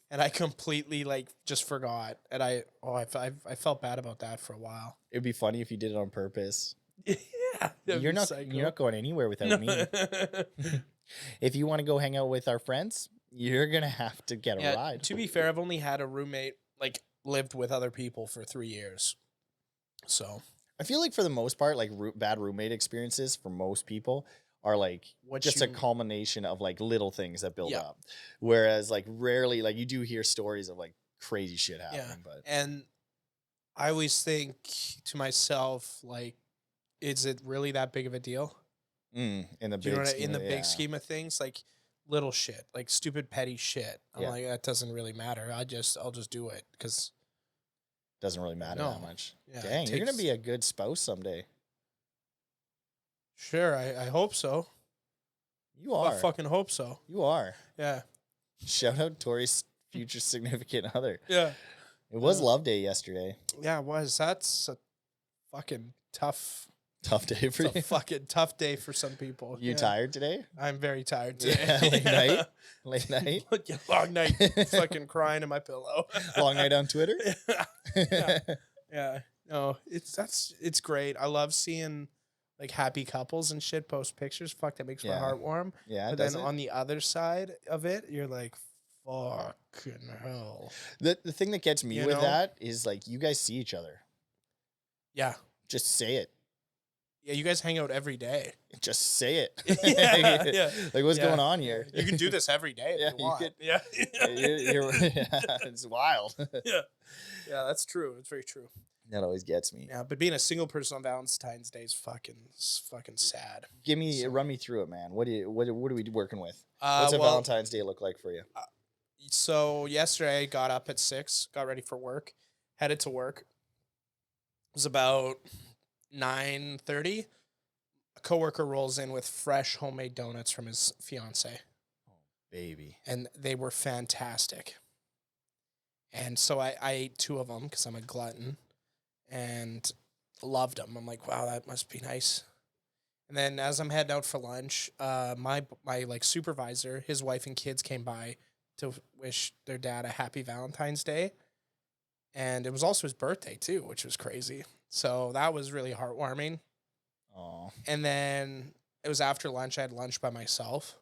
And I completely just forgot. And I felt bad about that for a while. It'd be funny if you did it on purpose. Yeah. You're not going anywhere without me. If you want to go hang out with our friends, you're going to have to get a ride. To be fair, I've only had a roommate, lived with other people for 3 years. So I feel like for the most part, bad roommate experiences for most people are a culmination of little things that build up. Whereas rarely, you do hear stories of crazy shit happening. But and I always think to myself, is it really that big of a deal? In the big scheme of things, little shit, stupid petty shit. I'm that doesn't really matter. I'll just do it because it doesn't really matter that much. Yeah, dang, you're gonna be a good spouse someday. Sure, I hope so. You are. I fucking hope so. You are. Yeah. Shout out Torrie's future significant other. Yeah. It was Love Day yesterday. Yeah, it was. That's a fucking tough day for you. A fucking tough day for some people. You tired today? I'm very tired today. Yeah, late night. Long night. Fucking crying in my pillow. Long night on Twitter. Yeah. No, it's great. I love seeing happy couples and shit post pictures. Fuck, that makes my heart warm. Yeah. But then on the other side of it, you're like, fucking hell. The thing that gets me with that is you guys see each other. Yeah. Just say it. Yeah, you guys hang out every day. Just say it. Yeah. What's going on here? You can do this every day if you want. It's wild. Yeah, that's true. It's very true. That always gets me. Yeah, but being a single person on Valentine's Day is fucking sad. Run me through it, man. What are we working with? What's a Valentine's Day look like for you? So yesterday I got up at 6, got ready for work, headed to work. It was about 9:30. A coworker rolls in with fresh homemade donuts from his fiance. Oh, baby. And they were fantastic. And so I ate 2 of them because I'm a glutton and loved them. I'm like, wow, that must be nice. And then as I'm heading out for lunch, my supervisor, his wife and kids came by to wish their dad a happy Valentine's Day. And it was also his birthday too, which was crazy. So that was really heartwarming. Oh. And then it was after lunch. I had lunch by myself.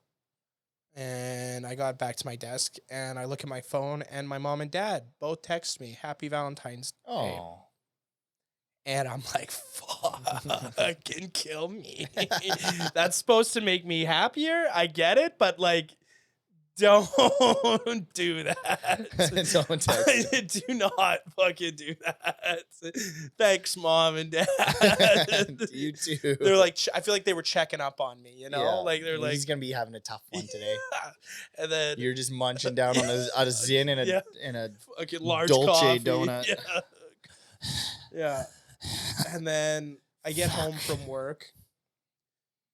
And I got back to my desk and I look at my phone and my mom and dad both text me, Happy Valentine's Day. Oh. And I'm like, fucking kill me. That's supposed to make me happier. I get it, but don't do that. Don't text. Do not fucking do that. Thanks, mom and dad. You too. They're I feel like they were checking up on me, you know? Yeah. They're like, he's gonna be having a tough one today. Yeah. And then you're just munching down on a Zin and a fucking large Dolce coffee. donut. Yeah. And then I get home from work.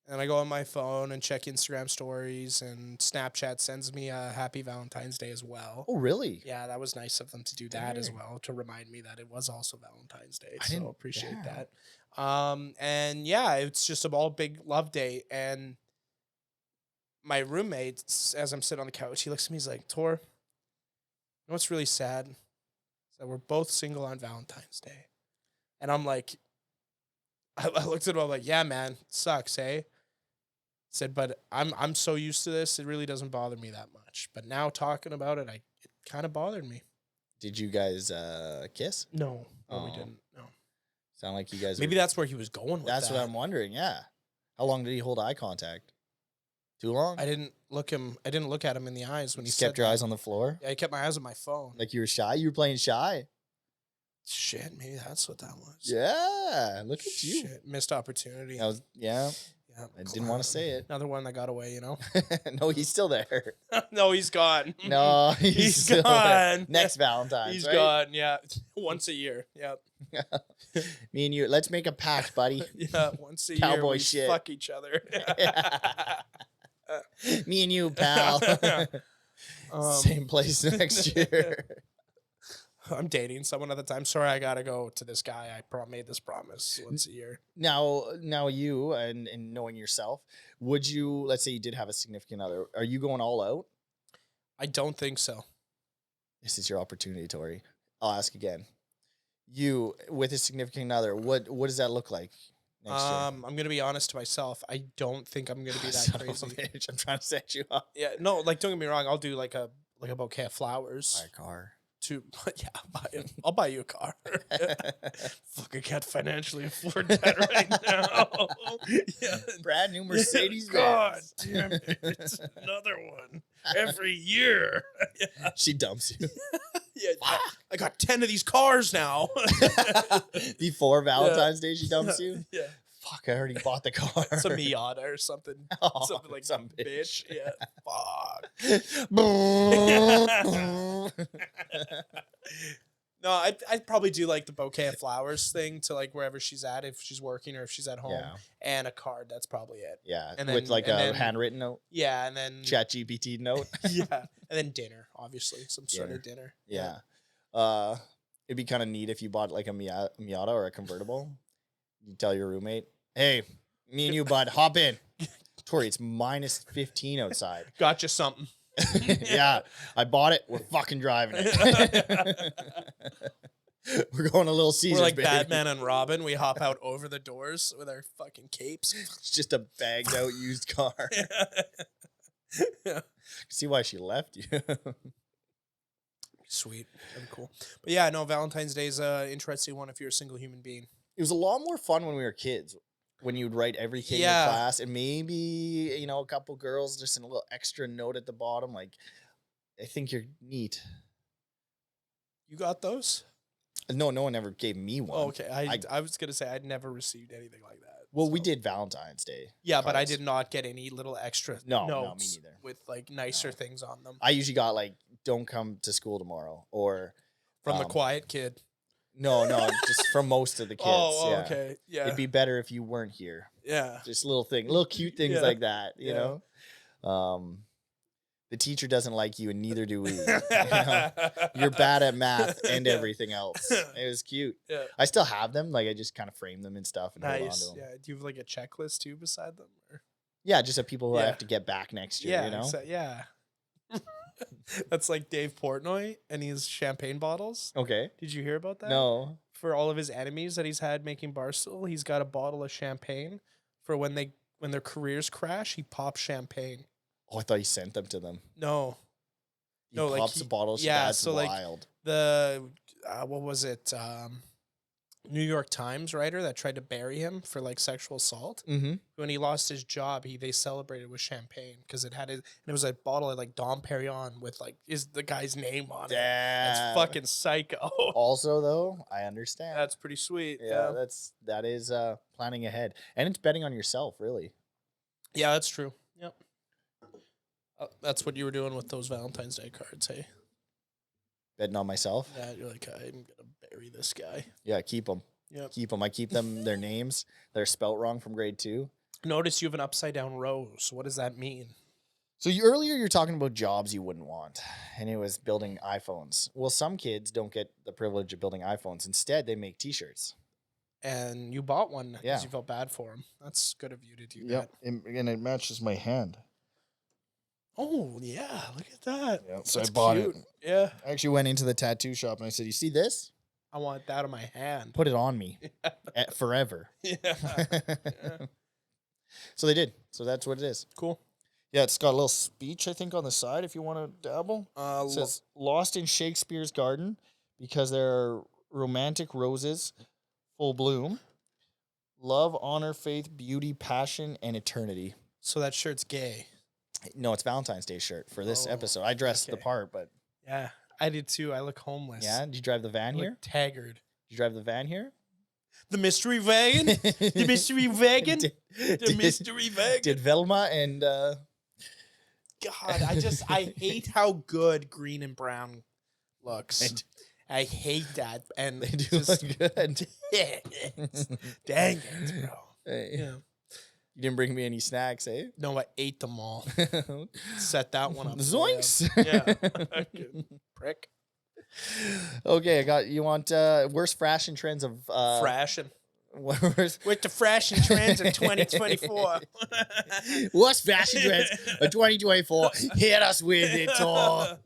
And I go on my phone and check Instagram stories, and Snapchat sends me a happy Valentine's Day as well. Oh, really? Yeah, that was nice of them to do that as well, to remind me that it was also Valentine's Day. So appreciate that. And yeah, it's just a all big love day. And my roommate, as I'm sitting on the couch, he looks at me, he's like, Tor, you know what's really sad? Is that we're both single on Valentine's Day. And I'm like, I looked at him. I'm like, yeah, man, sucks, hey. Said, but I'm so used to this, it really doesn't bother me that much. But now talking about it, it kind of bothered me. Did you guys kiss? No, we Oh. didn't. No. Sound like you guys. Maybe that's where he was going with That's that. what I'm wondering. Yeah. How long did he hold eye contact? Too long. I didn't look at him in the eyes when You he just said kept your that. eyes on the floor. Yeah, I kept my eyes on my phone. Like you were shy. You were playing shy. Shit, maybe that's what that was. Yeah. Look at you. Shit, missed opportunity. That was, yeah. Yeah, I didn't want to say it. Another one that got away, you know. No, he's still there. No, he's gone. No, he's still there. gone. Next Valentine's. He's right? gone. Yeah, once a year. Yeah, Me and you. Let's make a pact, buddy. yeah, once a year. Cowboy We shit. fuck each other. Me and you, pal. Same place next year. I'm dating someone at the time. Sorry, I gotta go to this guy. I made this promise once a year. Now you and knowing yourself, would you? Let's say you did have a significant other. Are you going all out? I don't think so. This is your opportunity, Torrie. I'll ask again. You with a significant other, what does that look like next year? I'm gonna be honest to myself. I don't think I'm gonna be that Son of a crazy. bitch, I'm trying to set you up. Yeah, no, like don't get me wrong. I'll do like a bouquet of flowers. Buy a car. Yeah, I'll buy you a car. Fucking can't financially afford that right now. Yeah. Brand new Mercedes God Benz. damn it. It's another one every year. Yeah. She dumps you. Yeah, I got 10 of these cars now. Before Valentine's Day, she dumps you? Yeah. Fuck, I already bought the car. It's a Miata or something. Oh, Something like some some bitch. Yeah. Fuck. No, I'd probably do like the bouquet of flowers thing to like wherever she's at, if she's working or if she's at home, Yeah. and a card. That's probably it. Yeah, And with then- like and a then- handwritten note, Yeah, and then chat GPT note. yeah, and then dinner, obviously, some sort of dinner. Yeah. It'd be kind of neat if you bought like a Miata or a convertible. You tell your roommate, hey, me and you, bud, hop in. Torrie, it's minus 15 outside. Got you something. Yeah, I bought it. We're fucking driving it. We're going to Little Caesars, We're like baby. Batman and Robin. We hop out over the doors with our fucking capes. It's just a bagged out used car. Yeah. See why she left you. Sweet. That'd be cool. But yeah, no, Valentine's Day is an interesting one if you're a single human being. It was a lot more fun when we were kids. When you'd write every kid in Yeah. your class, and maybe, you know, a couple girls, just in a little extra note at the bottom, like, I think you're neat. You got those? No one ever gave me one. Oh, okay. I was going to say I'd never received anything like that. Well, we so. did Valentine's Day. Yeah, but I cards. did not get any little extra No, notes me neither. with like nicer No. things on them. I usually got like, don't come to school tomorrow, or From the quiet kid. no, just from most of the kids. Oh, yeah. okay. Yeah. It'd be better if you weren't here. Yeah. Just little cute things Yeah. like that, you Yeah. know. The teacher doesn't like you, and neither do we. You know? You're bad at math and Yeah. everything else. It was cute. Yeah. I still have them. Like, I just kind of frame them and stuff and hold on Nice. to them. Yeah. Do you have like a checklist too beside them? Or? Yeah, just of people who I Yeah. have to get back next year, Yeah. you know? Yeah. That's like Dave Portnoy and his champagne bottles. Okay. Did you hear about that? No. For all of his enemies that he's had making Barstool, he's got a bottle of champagne for when their careers crash, he pops champagne. Oh, I thought you sent them to them. No. He No, like pops he- a bottle. yeah, That's so, like, wild. The what was it? New York Times writer that tried to bury him for like sexual assault. Mm-hmm. When he lost his job, they celebrated with champagne because it was a bottle of like Dom Perignon with like the guy's name on it. That's fucking psycho. Also, though, I understand. That's pretty sweet. yeah, that is planning ahead, and it's betting on yourself, really. Yeah, that's true. Yep. That's what you were doing with those Valentine's Day cards, hey? Betting on myself. Yeah, you're like, I'm gonna bury this guy. Yeah, keep them. Yep. Keep them. I keep them. Their names. They're spelt wrong from grade 2. Notice you have an upside down rose. What does that mean? So earlier you're talking about jobs you wouldn't want, and it was building iPhones. Well, some kids don't get the privilege of building iPhones. Instead, they make T-shirts. And you bought one because Yeah. you felt bad for him. That's good of you to do Yep, that. and it matches my hand. Oh yeah, look at that. Yep. So That's I bought cute. it. Yeah. I actually went into the tattoo shop and I said, "You see this? I want that on my hand. Put it on me forever. Yeah. Yeah. So they did. So that's what it is. Cool. Yeah, it's got a little speech, I think, on the side if you want to dabble. It says, lost in Shakespeare's garden because there are romantic roses, full bloom, love, honor, faith, beauty, passion, and eternity. So that shirt's gay. No, it's Valentine's Day shirt for this episode. I dressed the part, but... Yeah, I did too. I look homeless. Yeah? Did you drive the van here? Taggart. Did you drive the van here? The mystery wagon? The mystery wagon? The mystery wagon? Did Velma and... God, I hate how good green and brown looks. I hate that. And they do look good. Dang it, bro. Hey. Yeah. You didn't bring me any snacks, eh? No, I ate them all. Set that one up. Zoinks! Yeah. Prick. Okay, I got... You want worst fashion trends of... Fashion. Worst... With the fashion trends of 2024. Worst fashion trends of 2024. Hit us with it, Tor.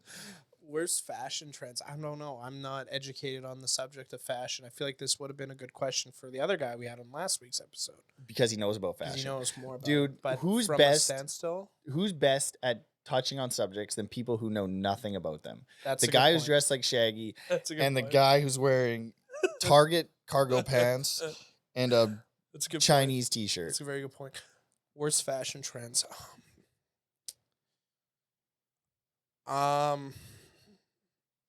Worst fashion trends. I don't know. I'm not educated on the subject of fashion. I feel like this would have been a good question for the other guy we had on last week's episode. Because he knows about fashion. He knows more about Dude, it. But who's from best? A standstill? Who's best at touching on subjects than people who know nothing about them? That's the a guy good who's point. dressed like Shaggy, That's a good and point. the guy who's wearing Target cargo pants and a That's a good Chinese point. T-shirt. That's a very good point. Worst fashion trends.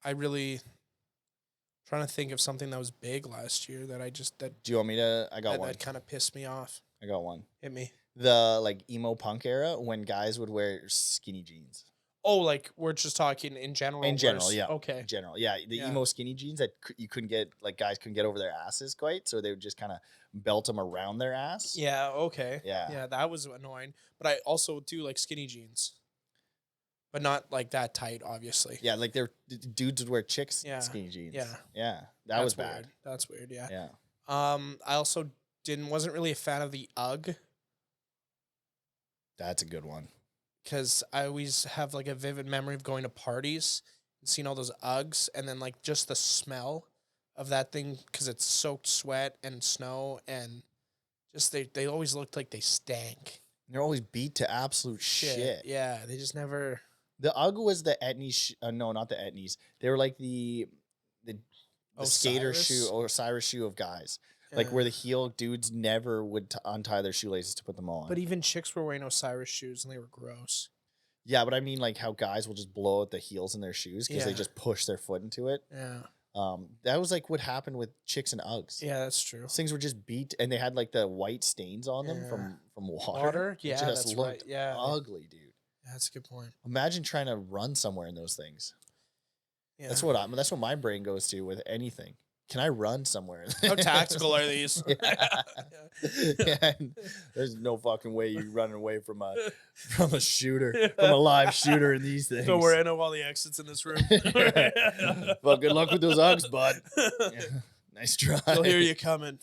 I really trying to think of something that was big last year that Do you want me to? I got one. that kind of pissed me off. I got one. Hit me. The like emo punk era when guys would wear skinny jeans. Oh, like we're just talking in general. In general, yeah. Okay. In general, yeah. The emo skinny jeans that you couldn't get, like guys couldn't get over their asses quite, so they would just kind of belt them around their ass. Yeah. Okay. Yeah. Yeah, that was annoying. But I also do like skinny jeans, but not like that tight, obviously. Yeah, like dudes would wear chicks skinny jeans. Yeah. Yeah. That was weird. bad. That's weird. Yeah. Yeah. I also wasn't really a fan of the UGG. That's a good one. Because I always have like a vivid memory of going to parties and seeing all those Uggs, and then like just the smell of that thing because it's soaked sweat and snow, and just they always looked like they stank. They're always beat to absolute shit. Yeah, they just never. The UGG was the etnies. No, not the etnies. They were like the skater shoe or Osiris shoe of guys. Like where the heel dudes never would untie their shoelaces to put them on. But even chicks were wearing Osiris shoes and they were gross. Yeah, but I mean like how guys will just blow out the heels in their shoes because they just push their foot into it. Yeah. That was like what happened with chicks and Uggs. Yeah, that's true. Those things were just beat and they had like the white stains on them from water. Yeah, it just that's looked right. Yeah. ugly, dude. Yeah, that's a good point. Imagine trying to run somewhere in those things. Yeah. That's what my brain goes to with anything. Can I run somewhere? How tactical are these? Yeah. There's no fucking way you're running away from a shooter, from a live shooter in these things. Don't worry, I know all the exits in this room. Well, good luck with those Uggs, bud. Yeah. Nice try. They'll hear you coming.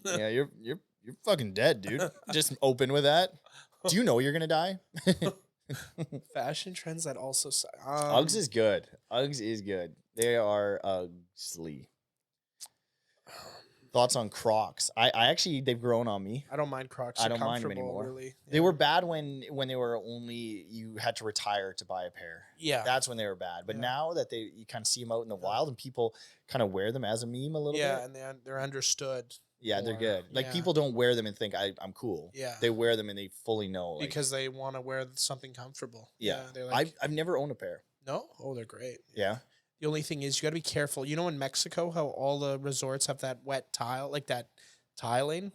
Yeah, you're fucking dead, dude. Just open with that. Do you know you're gonna die? Fashion trends that also Uggs is good. Uggs is good. They are ugly. Thoughts on Crocs? I actually they've grown on me. I don't mind Crocs. I don't mind them anymore. Really. Yeah. They were bad when they were only you had to retire to buy a pair. Yeah, that's when they were bad. But now that you kind of see them out in the wild and people kind of wear them as a meme a little bit. Yeah, and they're understood. Yeah, they're good. Like people don't wear them and think I'm cool. Yeah, they wear them and they fully know like, because they want to wear something comfortable. Yeah, they're like, I've never owned a pair. No, oh, they're great. Yeah. The only thing is you got to be careful. You know, in Mexico, how all the resorts have that wet tile, like that tiling,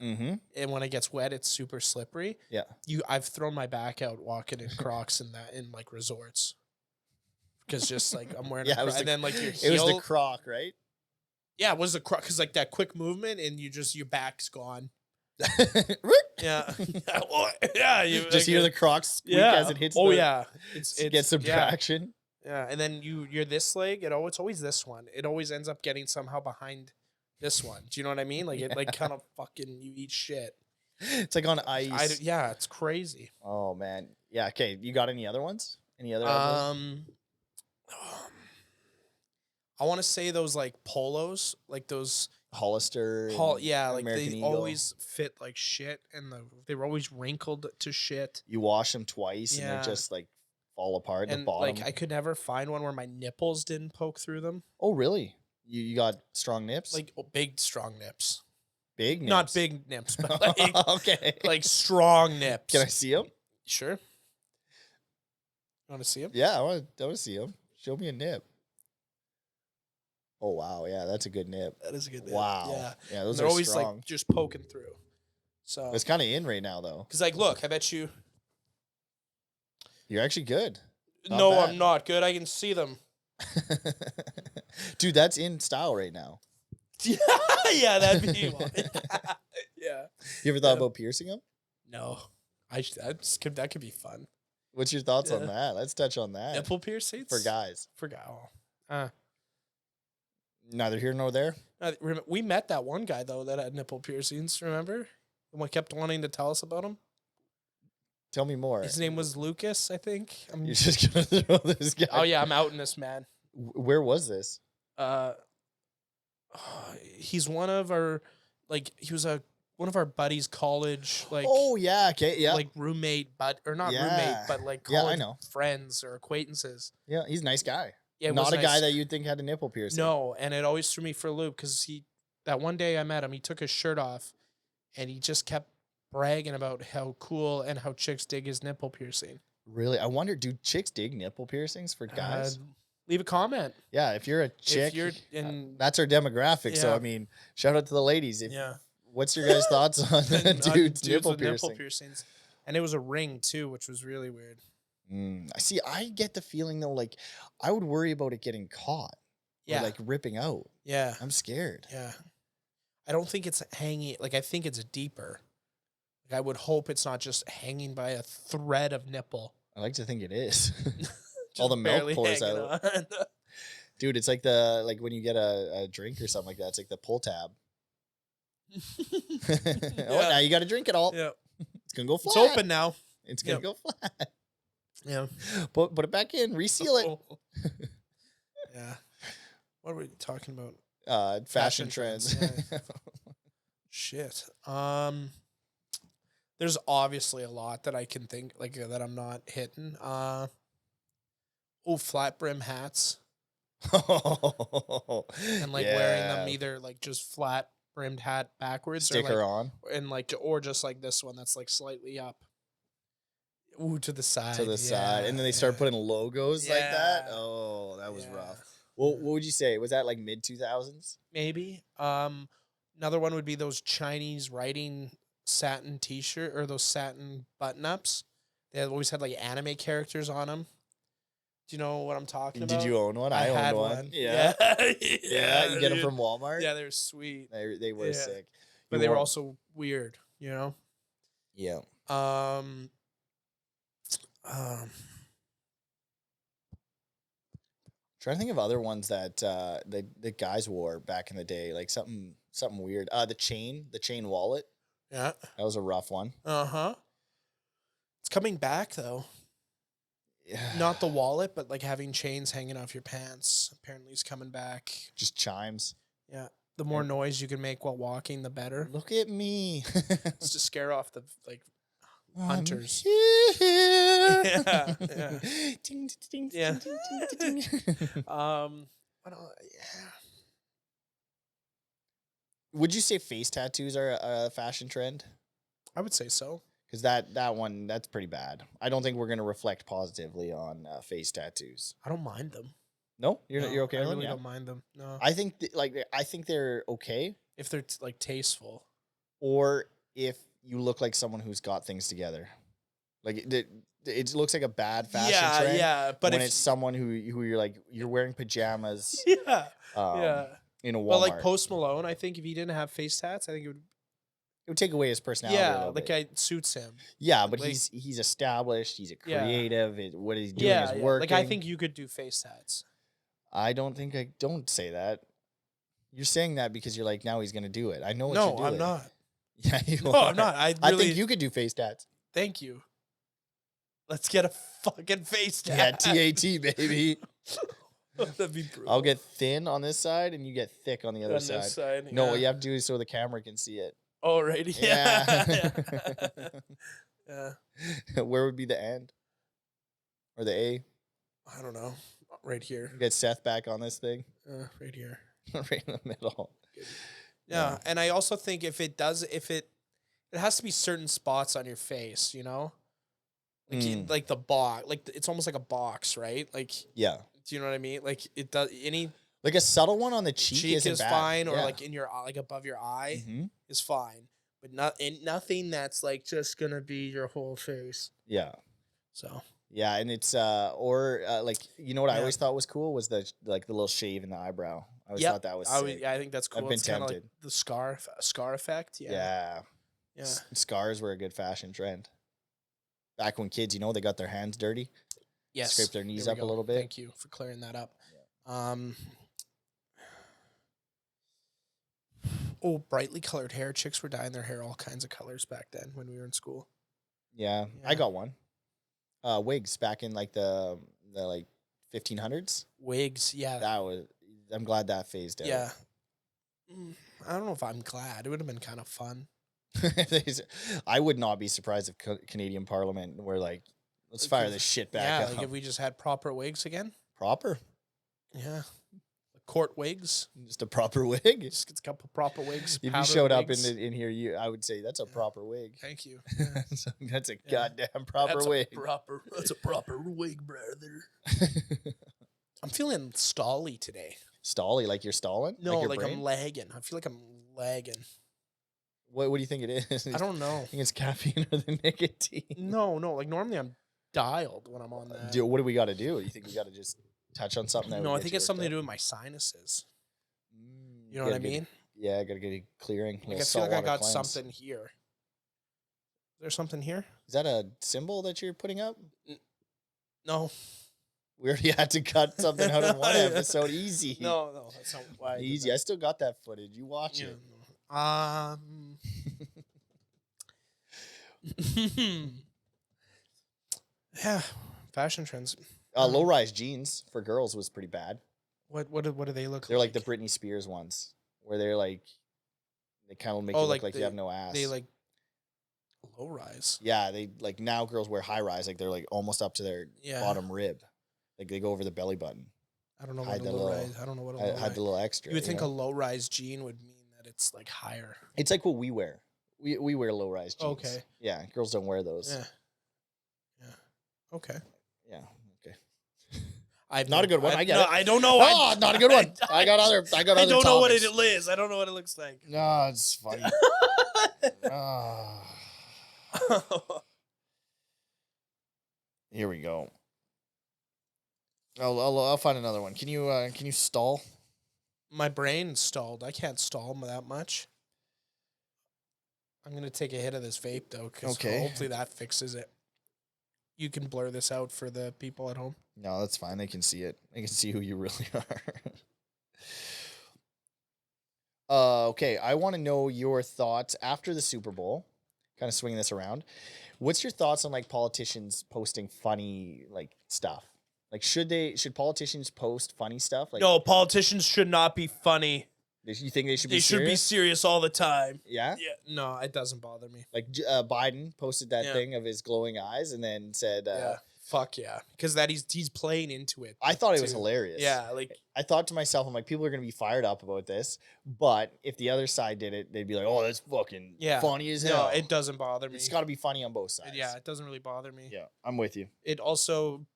and when it gets wet, it's super slippery. Yeah, I've thrown my back out walking in Crocs in like resorts because just like I'm wearing. Yeah, and then like your heel, it was the Croc, right? Yeah, it was the Croc because like that quick movement and your back's gone. Yeah, yeah. You just hear the Crocs squeak as it hits. Oh yeah, it gets some traction. Yeah, and then you're this leg. It's always this one. It always ends up getting somehow behind this one. Do you know what I mean? Like it like kind of fucking you eat shit. It's like on ice. Yeah, it's crazy. Oh man. Yeah. Okay. You got any other ones? Any other? I want to say those like polos, like those Hollister. yeah, like American they Eagle. always fit like shit, and they were always wrinkled to shit. You wash them twice and Yeah. they just like fall apart. And the bottom. like I could never find one where my nipples didn't poke through them. Oh, really? You got strong nips? Like big, strong nips. Big nips? Not big nips, but like okay. like strong nips. Can I see them? Sure. You want to see them? Yeah, I want to see them. Show me a nip. Oh, wow. Yeah, that's a good nip. That is a good nip. Wow. Yeah. Yeah, those they're are always strong. like just poking through. So It's kind of in right now, though. because like, look, I bet you. You're actually good. Not No, bad. I'm not good. I can see them. Dude, that's in style right now. Yeah, that'd be one. Yeah. You ever thought about piercing them? No, that could be fun. What's your thoughts on that? Let's touch on that. Nipple piercings For guys. For guys. Neither here nor there. We met that one guy though that had nipple piercings. Remember? And we kept wanting to tell us about him. Tell me more. His name was Lucas, I think. You're just gonna throw this guy. Oh yeah, I'm outing this man. Where was this? He's one of our he was one of our buddies' college Oh yeah, okay, yeah. like roommate, or not Yeah. roommate, but like Yeah, I college know. friends or acquaintances. Yeah, he's a nice guy. Yeah, Not a nice. guy that you'd think had a nipple piercing. No, and it always threw me for a loop because that one day I met him, he took his shirt off, and he just kept bragging about how cool and how chicks dig his nipple piercing. Really? I wonder, do chicks dig nipple piercings for guys? Leave a comment. Yeah, if you're a chick, If you're in, that's our demographic. So Yeah. I mean, shout out to the ladies. yeah, What's your guys' thoughts on dudes nipple with piercing? nipple piercings, and it was a ring too, which was really weird. I see. I get the feeling though, like I would worry about it getting caught. Yeah, Or like ripping out. yeah, I'm scared. yeah. I don't think it's hanging. Like I think it's deeper. Like I would hope it's not just hanging by a thread of nipple. I like to think it is. Just All the milk barely pours hanging out. on. Dude, it's like when you get a drink or something like that, it's like the pull tab. Oh, now you got to drink it all. Yeah. It's gonna go It's flat. open now. It's gonna Yep. go flat. Yeah. Put it back in. Reseal it. Yeah. What were we talking about? Fashion trends. trends, Shit. There's obviously a lot that I can think that I'm not hitting. Flat brim hats and wearing them either like just flat brimmed hat backwards sticker or on and or just like this one that's like slightly up. Ooh, to the side. to the side, and then they start putting logos like that. Yeah. Oh, that was Yeah. rough. Well, what would you say? Was that like mid 2000s? Maybe. Another one would be those Chinese writing satin T-shirt or those satin button-ups. They always had like anime characters on them. Do you know what I'm talking about? Did you own one? I owned had one. Yeah. Yeah, you get them dude. from Walmart. Yeah, they're sweet, They were Yeah. sick. but You they were wore- also weird. You know. yeah. Trying to think of other ones that the guys wore back in the day, like something weird. The chain wallet. Yeah. That was a rough one. It's coming back though. Yeah. Not the wallet, but like having chains hanging off your pants. Apparently, is coming back. Just chimes. Yeah. The more noise you can make while walking, the better. Look at me. It's to scare off the hunters. Yeah. Yeah. Ding, ding, Yeah. ding, ding, ding, ding. Yeah. Would you say face tattoos are a fashion trend? I would say so. Because that one, that's pretty bad. I don't think we're going to reflect positively on face tattoos. I don't mind them. No? You're No, okay I with them? really Yeah. don't mind them. No. I think I think they're okay, If they're tasteful. or if you look like someone who's got things together. Like it looks like a bad fashion trend. Yeah. But when if it's someone who you're like you're wearing pajamas yeah. Yeah. in a Walmart. Well, like Post Malone, I think if he didn't have face tats, I think it it would take away his personality. a yeah, little like bit. it suits him. Yeah, but like- he's established. He's a Yeah. creative. What he's doing Yeah, is yeah. working. Like I think you could do face tats. I don't say that. You're saying that because you're like now he's gonna do it. I know what you're No, doing. I'm not. Yeah, you No, are. I'm not. I I really think you could do face tats. Thank you. Let's get a fucking face Yeah, tat. TAT baby. That'd be brutal. I'll get thin on this side, and you get thick on the other On side. this side. No, yeah. what you have to do is so the camera can see it. Oh, right. Yeah. Yeah. Where would be the end? Or the A? I don't know. Right here. Get Seth back on this thing. Right here. Right in the middle. Yeah, and I also think if it has to be certain spots on your face, you know, like like the box, like it's almost like a box, right? Like, yeah. Do you know what I mean? Like it does any like a subtle one on the cheek is bad. fine, or yeah. like in your like above your eye is fine, but nothing that's like just gonna be your whole face. Yeah. So. Yeah, and it's like you know what I always thought was cool was the little shave in the eyebrow. I always thought that was sick. I think that's cool. I've been it's kind of tempted. like the scar effect. Yeah. Yeah. Scars were a good fashion trend. Back when kids, you know, they got their hands dirty. Yes. Scrape their knees up a little bit. Thank you for clearing that up. Yeah. Brightly colored hair. Chicks were dyeing their hair all kinds of colors back then when we were in school. Yeah. I got one. Wigs back in like the like 1500s. Wigs, yeah. I'm glad that phased out. Yeah. I don't know if I'm glad. It would have been kind of fun. I would not be surprised if Canadian Parliament were like, let's fire this shit back up. Like if we just had proper wigs again. Proper? Yeah. Court wigs. Just a proper wig? Just get a couple proper wigs. If you showed up in here, I would say that's a proper wig. Thank you. That's a goddamn proper wig. That's a proper wig, brother. I'm feeling stally today. Stally? Like you're stalling? No, like I'm lagging. I feel like I'm lagging. What do you think it is? I don't know. I think it's caffeine or the nicotine. No. Like normally I'm dialed when I'm on that. What do we got to do? You think we got to just touch on something? No, I think it's something to do with my sinuses. You know what I mean? Yeah, I got to get a clearing. Like I feel like I got something here. Is there something here? Is that a symbol that you're putting up? No. We already had to cut something out of one episode. Easy. No, that's not why. Easy. I still got that footage. You watch it. Yeah, fashion trends. Low-rise jeans for girls was pretty bad. What do they look like? They're like the Britney Spears ones, where they're like, they kind of make you look like you have no ass. They like low-rise. Yeah, they like now girls wear high-rise, like they're like almost up to their bottom rib, like they go over the belly button. I don't know what a low-rise. I don't know what a low-rise. Hide the little extra. You would think a low-rise jean would mean that it's like higher. It's like what we wear. We wear low-rise jeans. Okay. Yeah, girls don't wear those. Yeah. Okay. Yeah. Okay. I've not a good one. I get it. I don't know. Oh, not a good one. I got other. I don't know what it is. I don't know what it looks like. No, it's funny. Here we go. I'll find another one. Can you stall? My brain stalled. I can't stall that much. I'm gonna take a hit of this vape though, because hopefully that fixes it. You can blur this out for the people at home. No, that's fine. They can see it. They can see who you really are. Okay, I want to know your thoughts after the Super Bowl. Kind of swinging this around. What's your thoughts on like politicians posting funny like stuff? Like should politicians post funny stuff? Like no, politicians should not be funny. You think they should be They should be serious all the time. Yeah? Yeah. No, it doesn't bother me. Like Biden posted that thing of his glowing eyes and then said fuck yeah. Because he's playing into it. I thought it was hilarious. Yeah, like I thought to myself, I'm like, people are gonna be fired up about this, but if the other side did it, they'd be like, oh, that's fucking funny as hell. No, it doesn't bother me. It's gotta be funny on both sides. Yeah, it doesn't really bother me. Yeah, I'm with you. It also,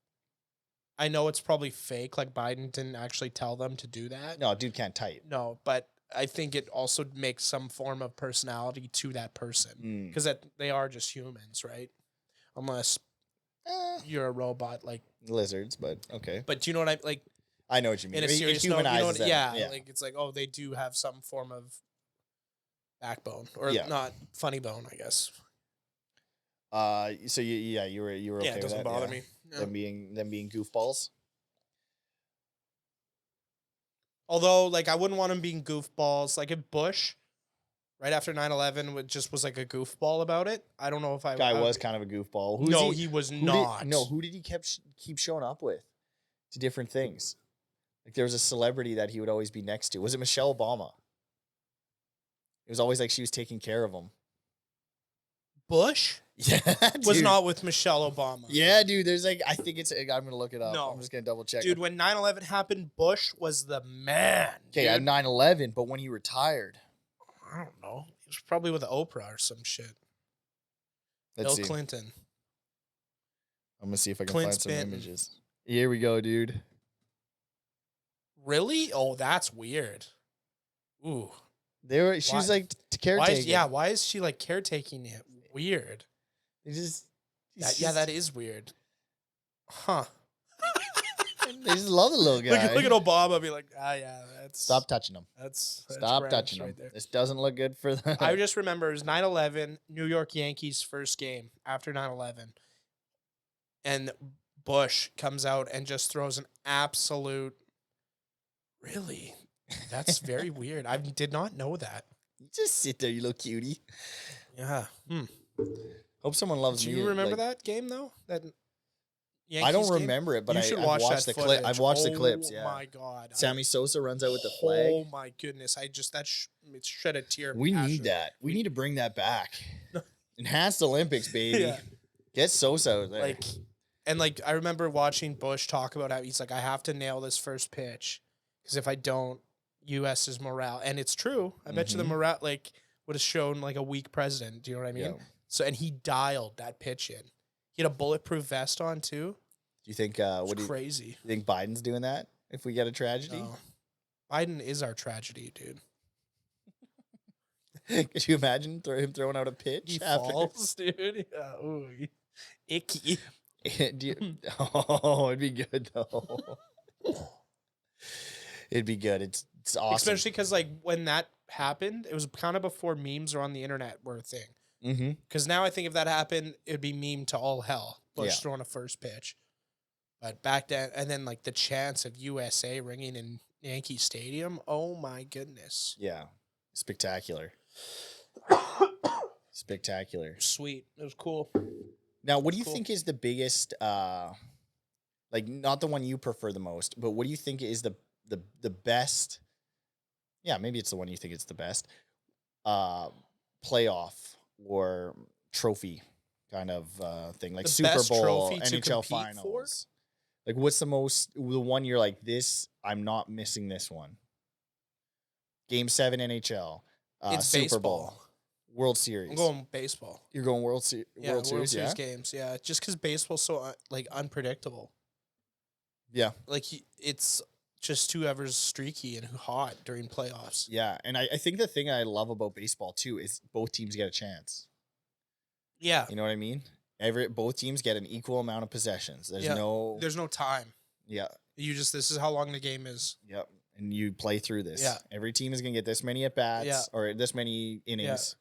I know it's probably fake, like Biden didn't actually tell them to do that. No, dude can't type. No, but I think it also makes some form of personality to that person because they are just humans, right? Unless you're a robot, like lizards, but okay. But do you know what I like? I know what you mean. In a serious note, humanizes them. Yeah, like it's like, oh, they do have some form of backbone or not funny bone, I guess. So you were okay with that? Yeah, it doesn't bother me. No. Them being goofballs. Although, like, I wouldn't want them being goofballs. Like, if Bush, right after 9/11, just was like a goofball about it, I don't know if I... Guy was kind of a goofball. He was not. Who did he keep showing up with to different things? Like there was a celebrity that he would always be next to. Was it Michelle Obama? It was always like she was taking care of him. Bush Yeah, was dude. not with Michelle Obama. Yeah, dude. There's like, I think it's. I'm gonna look it up. No. I'm just gonna double check. Dude, when 9/11 happened, Bush was the man. Okay, at 9/11, but when he retired, I don't know. He was probably with Oprah or some shit. let's Bill see. Clinton. I'm gonna see if I can Clint find some Benton. images. Here we go, dude. Really? Oh, that's weird. Ooh. She was Why- like caretaking. Why is she like caretaking it? Weird. They just, That is weird. Huh. they just love the little guy. Look at Obama be like, yeah, that's Stop touching him. That's Stop grand touching him. right there. This doesn't look good for them. I just remember it was 9/11, New York Yankees first game after 9/11. And Bush comes out and just throws an absolute. Really? That's very weird. I did not know that. Just sit there, you little cutie. Yeah. Hope someone loves Do me. you remember like- that game though? That I don't Yankees game? remember it, but You should I've watch watched that the clip. I've footage. watched the clips. Oh Yeah. my god. Sammy Sosa runs out with the flag. Oh my goodness. It shed a tear. Of We passion. need that. We need to bring that back. Enhanced Olympics, baby. Yeah. Get Sosa out there. I remember watching Bush talk about how he's like, I have to nail this first pitch because if I don't, U.S.'s morale, and it's true. I bet you the morale would have shown like a weak president. Do you know what I mean? Yeah. So and he dialed that pitch in. He had a bulletproof vest on too. Do you think? It's crazy. You think Biden's doing that? If we get a tragedy, No. Biden is our tragedy, dude. could you imagine him throwing out a pitch? He after- falls, dude. Yeah, ooh, icky. Oh, it'd be good though. It'd be good. It's awesome. Especially because like when that happened, it was kind of before memes or on the internet were a thing. Mm-hmm. Because now I think if that happened, it'd be meme to all hell. Bush Yeah. throwing a first pitch. But back then, and then like the chance of USA ringing in Yankee Stadium. Oh my goodness. Yeah, spectacular. Spectacular. Sweet. It was cool. Now, what do you Cool. think is the biggest? Like, not the one you prefer the most, but what do you think is the best? Yeah, maybe it's the one you think it's the best. Playoff or trophy kind of thing, like The Super best Bowl, trophy to NHL compete for? finals. Like, what's the one you're like, this? I'm not missing this one. Game 7 NHL, It's Super baseball. Bowl, World Series. I'm going baseball. You're going World Yeah, World Series, yeah. games. Yeah, just because baseball's so unpredictable. Yeah. Like it's just whoever's streaky and hot during playoffs. Yeah, and I think the thing I love about baseball too is both teams get a chance. Yeah, You know what I mean? Both teams get an equal amount of possessions. There's Yeah. no there's no time. yeah, This is how long the game is. yep. And you play through this. Yeah. Every team is gonna get this many at bats Yeah. or this many innings,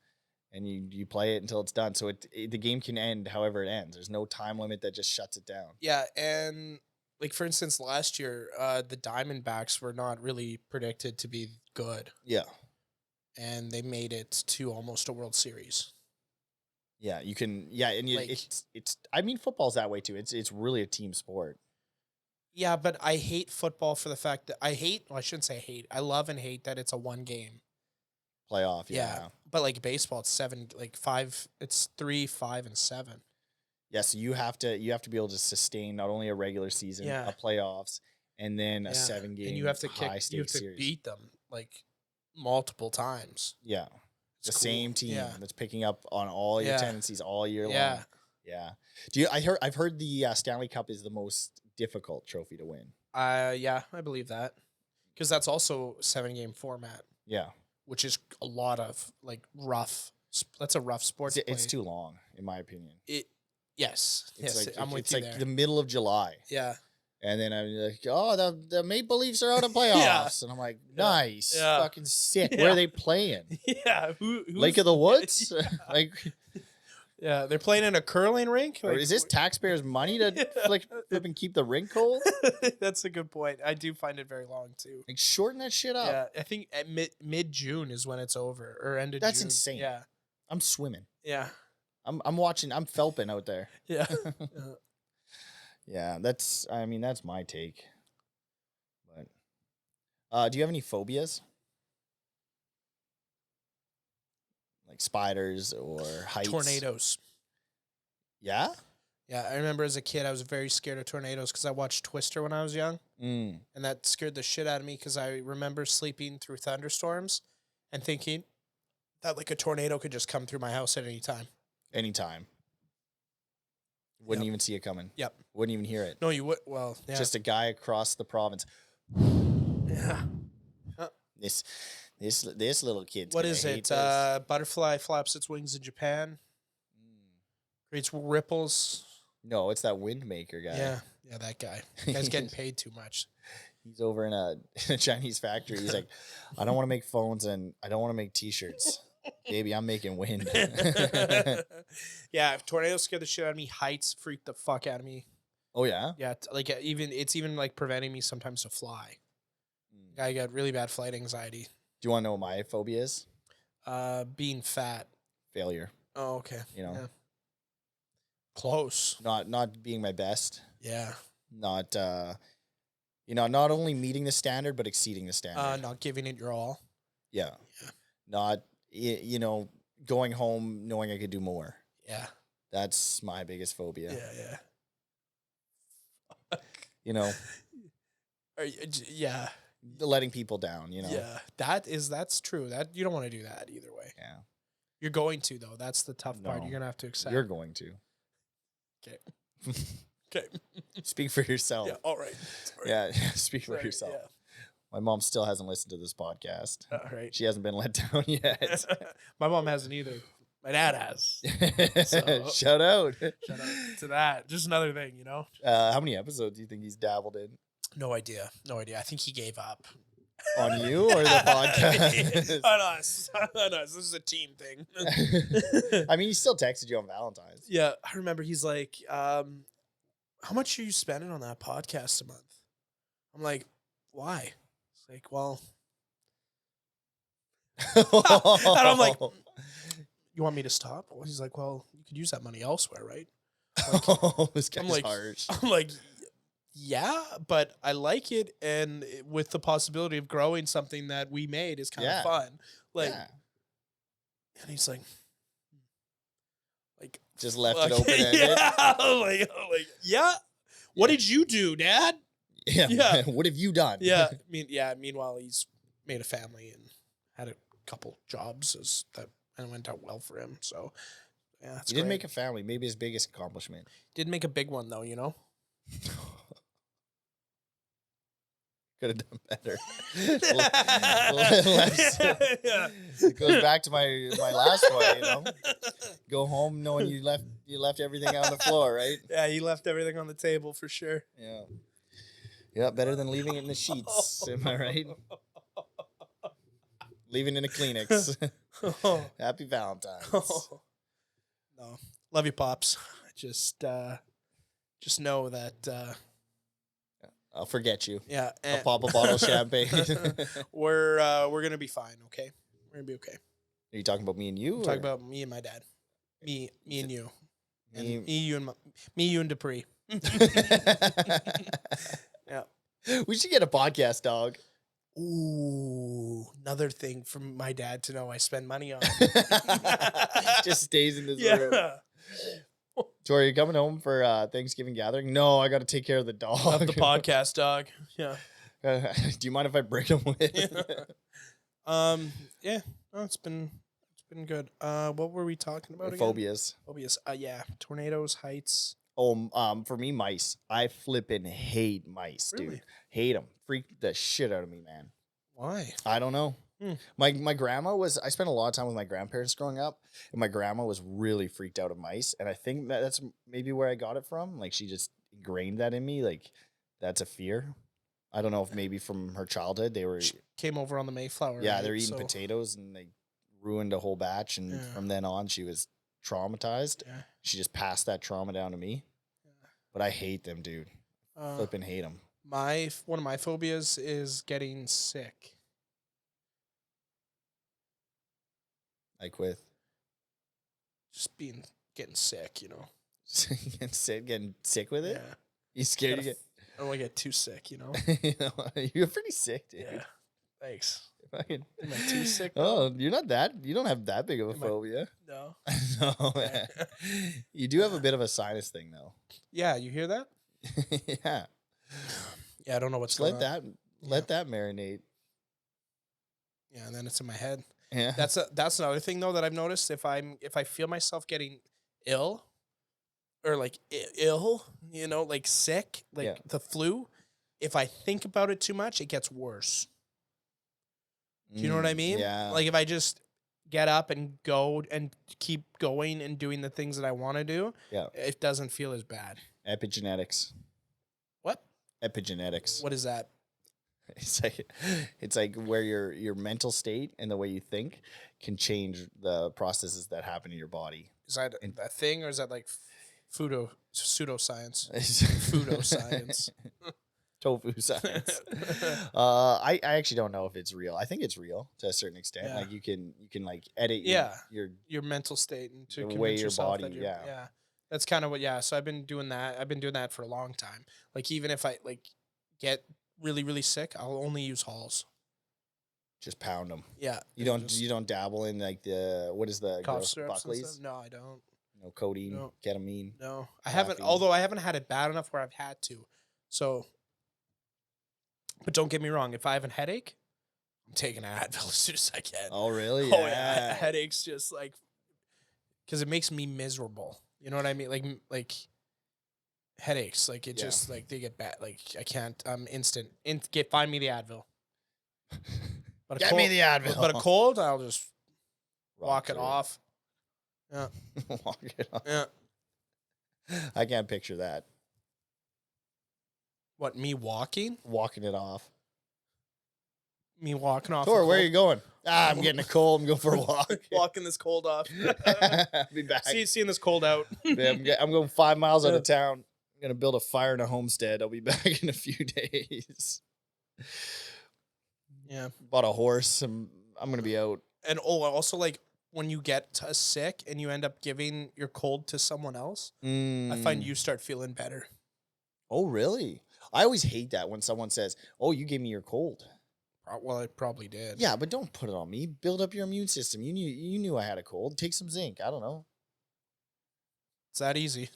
and you play it until it's done. So the game can end however it ends. There's no time limit that just shuts it down. Yeah, and like for instance, last year, the Diamondbacks were not really predicted to be good, Yeah, and they made it to almost a World Series. yeah. You can and Like- it's. I mean, football's that way too. It's really a team sport. Yeah, but I hate football for the fact that I shouldn't say hate. I love and hate that it's a one game. Playoff. Yeah. But like baseball, it's 5. It's 3, 5, and 7. Yeah, so you have to be able to sustain not only a regular season, Yeah. a playoffs, and then a Yeah. 7-game And you have to high kick. You have stakes to series. beat them like multiple times. Yeah, It's the cool. same team Yeah. that's picking up on all your Yeah. tendencies all year Yeah. long. Yeah. I've heard the Stanley Cup is the most difficult trophy to win. Yeah, I believe that because that's also 7-game format, Yeah, which is a lot of like rough. That's a rough sport. to it's play. too long in my opinion. Yes. It's Yes. like I'm with it's you like there. the middle of July, Yeah. and then I'm like, oh, the Maple Leafs are out of playoffs, and I'm like, nice, Yeah. fucking sick. Where Yeah. are they playing? Yeah. Lake of the Woods? Like. Yeah, they're playing in a curling rink. Or Like, is this taxpayers' money to flip and keep the rink cold? That's a good point. I do find it very long too. Like shorten that shit up. Yeah, I think at mid June is when it's over, or end of That's June. insane. Yeah, I'm swimming. yeah, I'm watching. I'm felping out there. yeah. Yeah, that's my take. But Do you have any phobias? Like spiders or heights? Tornadoes. Yeah? Yeah, I remember as a kid, I was very scared of tornadoes because I watched Twister when I was young. Mm. And that scared the shit out of me because I remember sleeping through thunderstorms and thinking that like a tornado could just come through my house at any time. Anytime. Wouldn't even see it coming. Yep. Wouldn't even hear it. No, you would. Well, yeah. Just a guy across the province. Yeah. This little kid's What gonna is hate it? this. Butterfly flaps its wings in Japan. Creates ripples. No, it's that wind maker guy. Yeah, that guy. That guy's getting paid too much. He's over in a Chinese factory. He's like, I don't want to make phones and I don't want to make T-shirts. Baby, I'm making wind. Yeah, if tornadoes scare the shit out of me. Heights freak the fuck out of me. Oh yeah? Yeah, it's even like preventing me sometimes to fly. I got really bad flight anxiety. Do you want to know what my phobia is? Being fat. Failure. Oh, okay. You know? Yeah. Close. Not being my best. Yeah. Not not only meeting the standard but exceeding the standard. Not giving it your all. Yeah. Yeah. Not going home knowing I could do more. Yeah. That's my biggest phobia. Yeah. Yeah. Letting people down, Yeah. That's true. That you don't want to do that either way. Yeah. You're going to though. That's the tough part. No. You're gonna have to accept. You're going to. Okay. Okay. Speak for yourself. Yeah. All right. Sorry. Yeah. Speak for Sorry, yourself. Yeah. My mom still hasn't listened to this podcast. All right. She hasn't been let down yet. My mom hasn't either. My dad has. So- Shout out. Shout out to that. Just another thing, How many episodes do you think he's dabbled in? No idea. I think he gave up. On you or the podcast? On us. On us. This is a team thing. I mean, he still texted you on Valentine's. Yeah, I remember he's like, how much are you spending on that podcast a month? I'm like, why? It's like, well. And I'm like, you want me to stop? Well, he's like, well, you could use that money elsewhere, right? Like, this guy's harsh. I'm like, yeah, but I like it, and with the possibility of growing something that we made is kind of fun. Like, and he's like, just left it open ended. Yeah, like, yeah. What did you do, Dad? Yeah. What have you done? Yeah, Meanwhile, he's made a family and had a couple jobs and went out well for him. So, yeah, that's he didn't make a family. Maybe his biggest accomplishment. Did make a big one though, Could have done better. It goes back to my last one, Go home knowing you left everything on the floor, right? Yeah, he left everything on the table for sure. Yeah. Yeah, better than leaving it in the sheets. Am I right? Leaving in a Kleenex. Happy Valentine's. No. Love you, Pops. Just know that I'll forget you. yeah. I'll pop a bottle of champagne. We're gonna be fine, okay? We're gonna be okay. Are you talking about me and you? I'm talking about me and my dad. Me and you. Me, you and Dupree. Yeah. We should get a podcast, dog. Ooh, another thing for my dad to know I spend money on. Just stays in this room. Torrie, you coming home for Thanksgiving gathering? No, I got to take care of the dog. Of the podcast, dog. Yeah. Do you mind if I bring him with? Yeah. No, it's been good. What were we talking about again? Phobias. Yeah. Tornadoes, heights. Oh, for me, mice. I flippin' hate mice, dude. Really? Hate them. Freak the shit out of me, man. Why? I don't know. My grandma I spent a lot of time with my grandparents growing up, and my grandma was really freaked out of mice, and I think that's maybe where I got it from. Like, she just ingrained that in me. Like, that's a fear. I don't know if maybe from her childhood she came over on the Mayflower. Yeah, right? they're eating potatoes, and they ruined a whole batch, and from then on, she was traumatized. Yeah. She just passed that trauma down to me. Yeah. But I hate them, dude. Flipping hate them. One of my phobias is getting sick. Like with Just getting sick, getting sick with it. Yeah. You scared to get? I don't want to get too sick, You're pretty sick, dude. Yeah. Thanks. Fucking. Am I too sick? Oh, you're not that. You don't have that big of a phobia. No. No, man. You do have a bit of a sinus thing, though. Yeah, you hear that? Yeah. Yeah, I don't know what's Just going on. let that marinate. Yeah, and then it's in my head. Yeah. That's another thing though that I've noticed. If I feel myself getting ill, or like ill, you know, like sick, like the flu, if I think about it too much, it gets worse. Do you know what I mean? Yeah. Like if I just get up and go and keep going and doing the things that I want to do, it doesn't feel as bad. Epigenetics. What? Epigenetics. What is that? It's like where your mental state and the way you think can change the processes that happen in your body. Is that a thing, or is that like pseudoscience? It's Pseudoscience. Tofu science. I actually don't know if it's real. I think it's real to a certain extent. Yeah. Like you can like edit your mental state and to the convince way your yourself body. that yeah. That's kind of what. Yeah. So I've been doing that for a long time. Like even if I like get really, really sick, I'll only use Halls. Just pound them. Yeah. You don't dabble in like what is the cough gross syrups and Buckley's? stuff? No, I don't. No codeine, ketamine. No, I haven't. Although I haven't had it bad enough where I've had to. So, but don't get me wrong. If I have a headache, I'm taking an Advil as soon as I can. Oh really? Oh yeah. Headaches just like because it makes me miserable. You know what I mean? Like headaches. Like it just like they get bad. Like I can't. Instant. Find me the Advil. But Get me the Advil. But a cold, I'll just walk it through off. Yeah. Walk it off. Yeah. I can't picture that. What, me walking? Walking it off. Me walking off. Tor, where are you going? I'm getting a cold. I'm going for a walk. Walking this cold off. Be back. Seeing this cold out. I'm going 5 miles out of town. I'm going to build a fire in a homestead. I'll be back in a few days. Yeah. Bought a horse. I'm going to be out. And also like when you get sick and you end up giving your cold to someone else, I find you start feeling better. Oh, really? I always hate that when someone says, "Oh, you gave me your cold." Well, I probably did. Yeah, but don't put it on me. Build up your immune system. You knew I had a cold. Take some zinc. I don't know. It's that easy.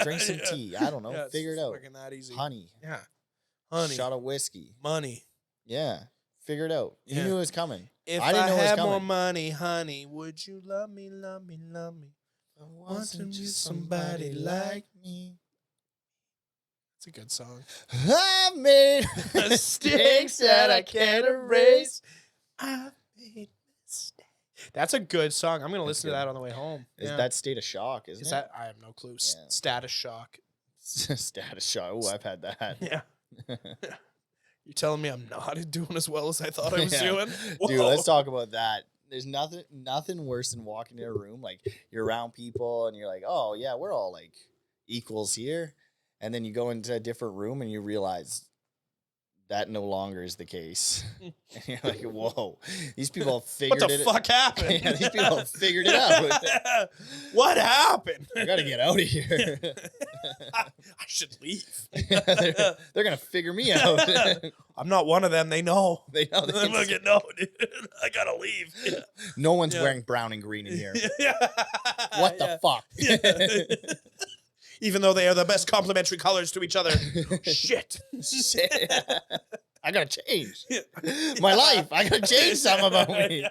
Drink some tea. I don't know. Yeah, Figure it out. Fucking that easy. Honey. Yeah. Honey. Shot of whiskey. Money. Yeah. Figure it out. You knew it was coming. If I didn't know it was had coming. more money, honey, would you love me, love me, love me? I wasn't just somebody like me. It's a good song. I made mistakes that I can't erase. I made mistakes. That's a good song. I'm gonna listen to that on the way home. Is that State of Shock? Isn't it? That? I have no clue. Yeah. Status Shock. Status Shock. Oh, I've had that. Yeah. You're telling me I'm not doing as well as I thought I was doing? Whoa. Dude, let's talk about that. There's nothing worse than walking in a room like you're around people and you're like, oh yeah, we're all like equals here, and then you go into a different room and you realize that no longer is the case. And you're like, whoa, these people have figured it out. What the fuck happened? Yeah, these people have figured it out. What happened? I gotta get out of here. I should leave. They're gonna figure me out. I'm not one of them. They know. They know. I'm gonna get no, dude. I gotta leave. Yeah. No one's wearing brown and green in here. What the fuck? Even though they are the best complementary colors to each other. Shit. Shit. I gotta change my life. I gotta change something about me.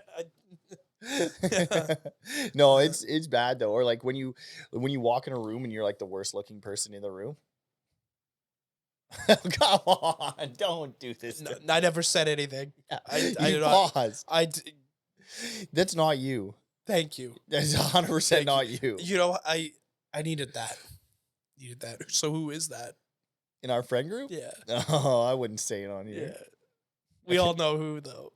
No, it's bad though. Or like when you walk in a room and you're like the worst looking person in the room. Come on, don't do this. No, I never said anything. You paused. That's not you. Thank you. That's 100% not you. You know, I needed that. So who is that? In our friend group? Yeah. Oh, I wouldn't say it on here. Yeah. We all know who though.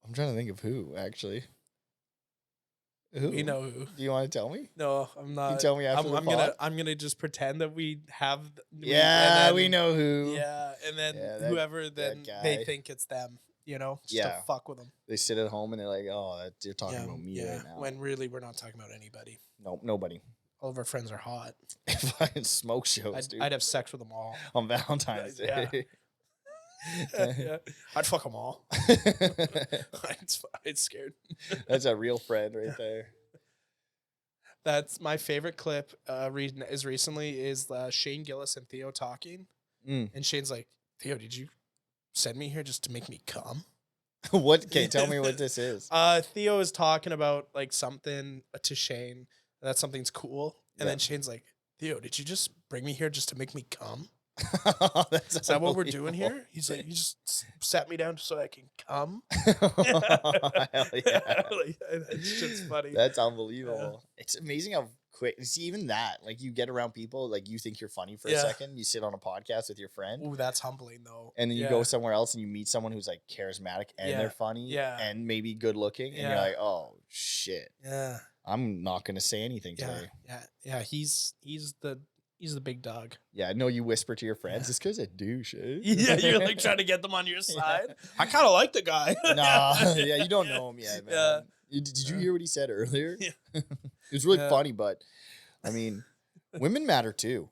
I'm trying to think of who, actually. Who? We know who. Do you want to tell me? No, I'm not. You tell me after the pod? I'm gonna just pretend that we have. We know who. Yeah, and then whoever then they think it's them. You know, just to fuck with them. They sit at home and they're like, "Oh, you're talking about me right now." When really we're not talking about anybody. Nope, nobody. All of our friends are hot. Fucking smoke shows, dude. I'd have sex with them all on Valentine's Day. Yeah. I'd fuck them all. I'd scared. That's a real friend right there. That's my favorite clip. Recently is Shane Gillis and Theo talking, and Shane's like, "Theo, did you send me here just to make me come?" What? Okay, tell me what this is. Theo is talking about like something to Shane. That something's cool, and then Shane's like, "Theo, did you just bring me here just to make me come?" Is that what we're doing here? He's like, "You just sat me down so I can come." Hell yeah. Like, that shit's funny. That's unbelievable. It's amazing how quick. See, even that, like, you get around people, like, you think you're funny for a second. You sit on a podcast with your friend. Ooh, that's humbling though. And then you go somewhere else and you meet someone who's like charismatic and they're funny and maybe good looking. And you're like, oh shit. Yeah. I'm not gonna say anything today. Yeah. He's the big dog. Yeah, I know you whisper to your friends. It's because of douche. Eh? Yeah, you're like trying to get them on your side. I kind of like the guy. Nah, yeah, you don't know him yet, man. Yeah. Did you hear what he said earlier? Yeah. It was really funny, but I mean, women matter too.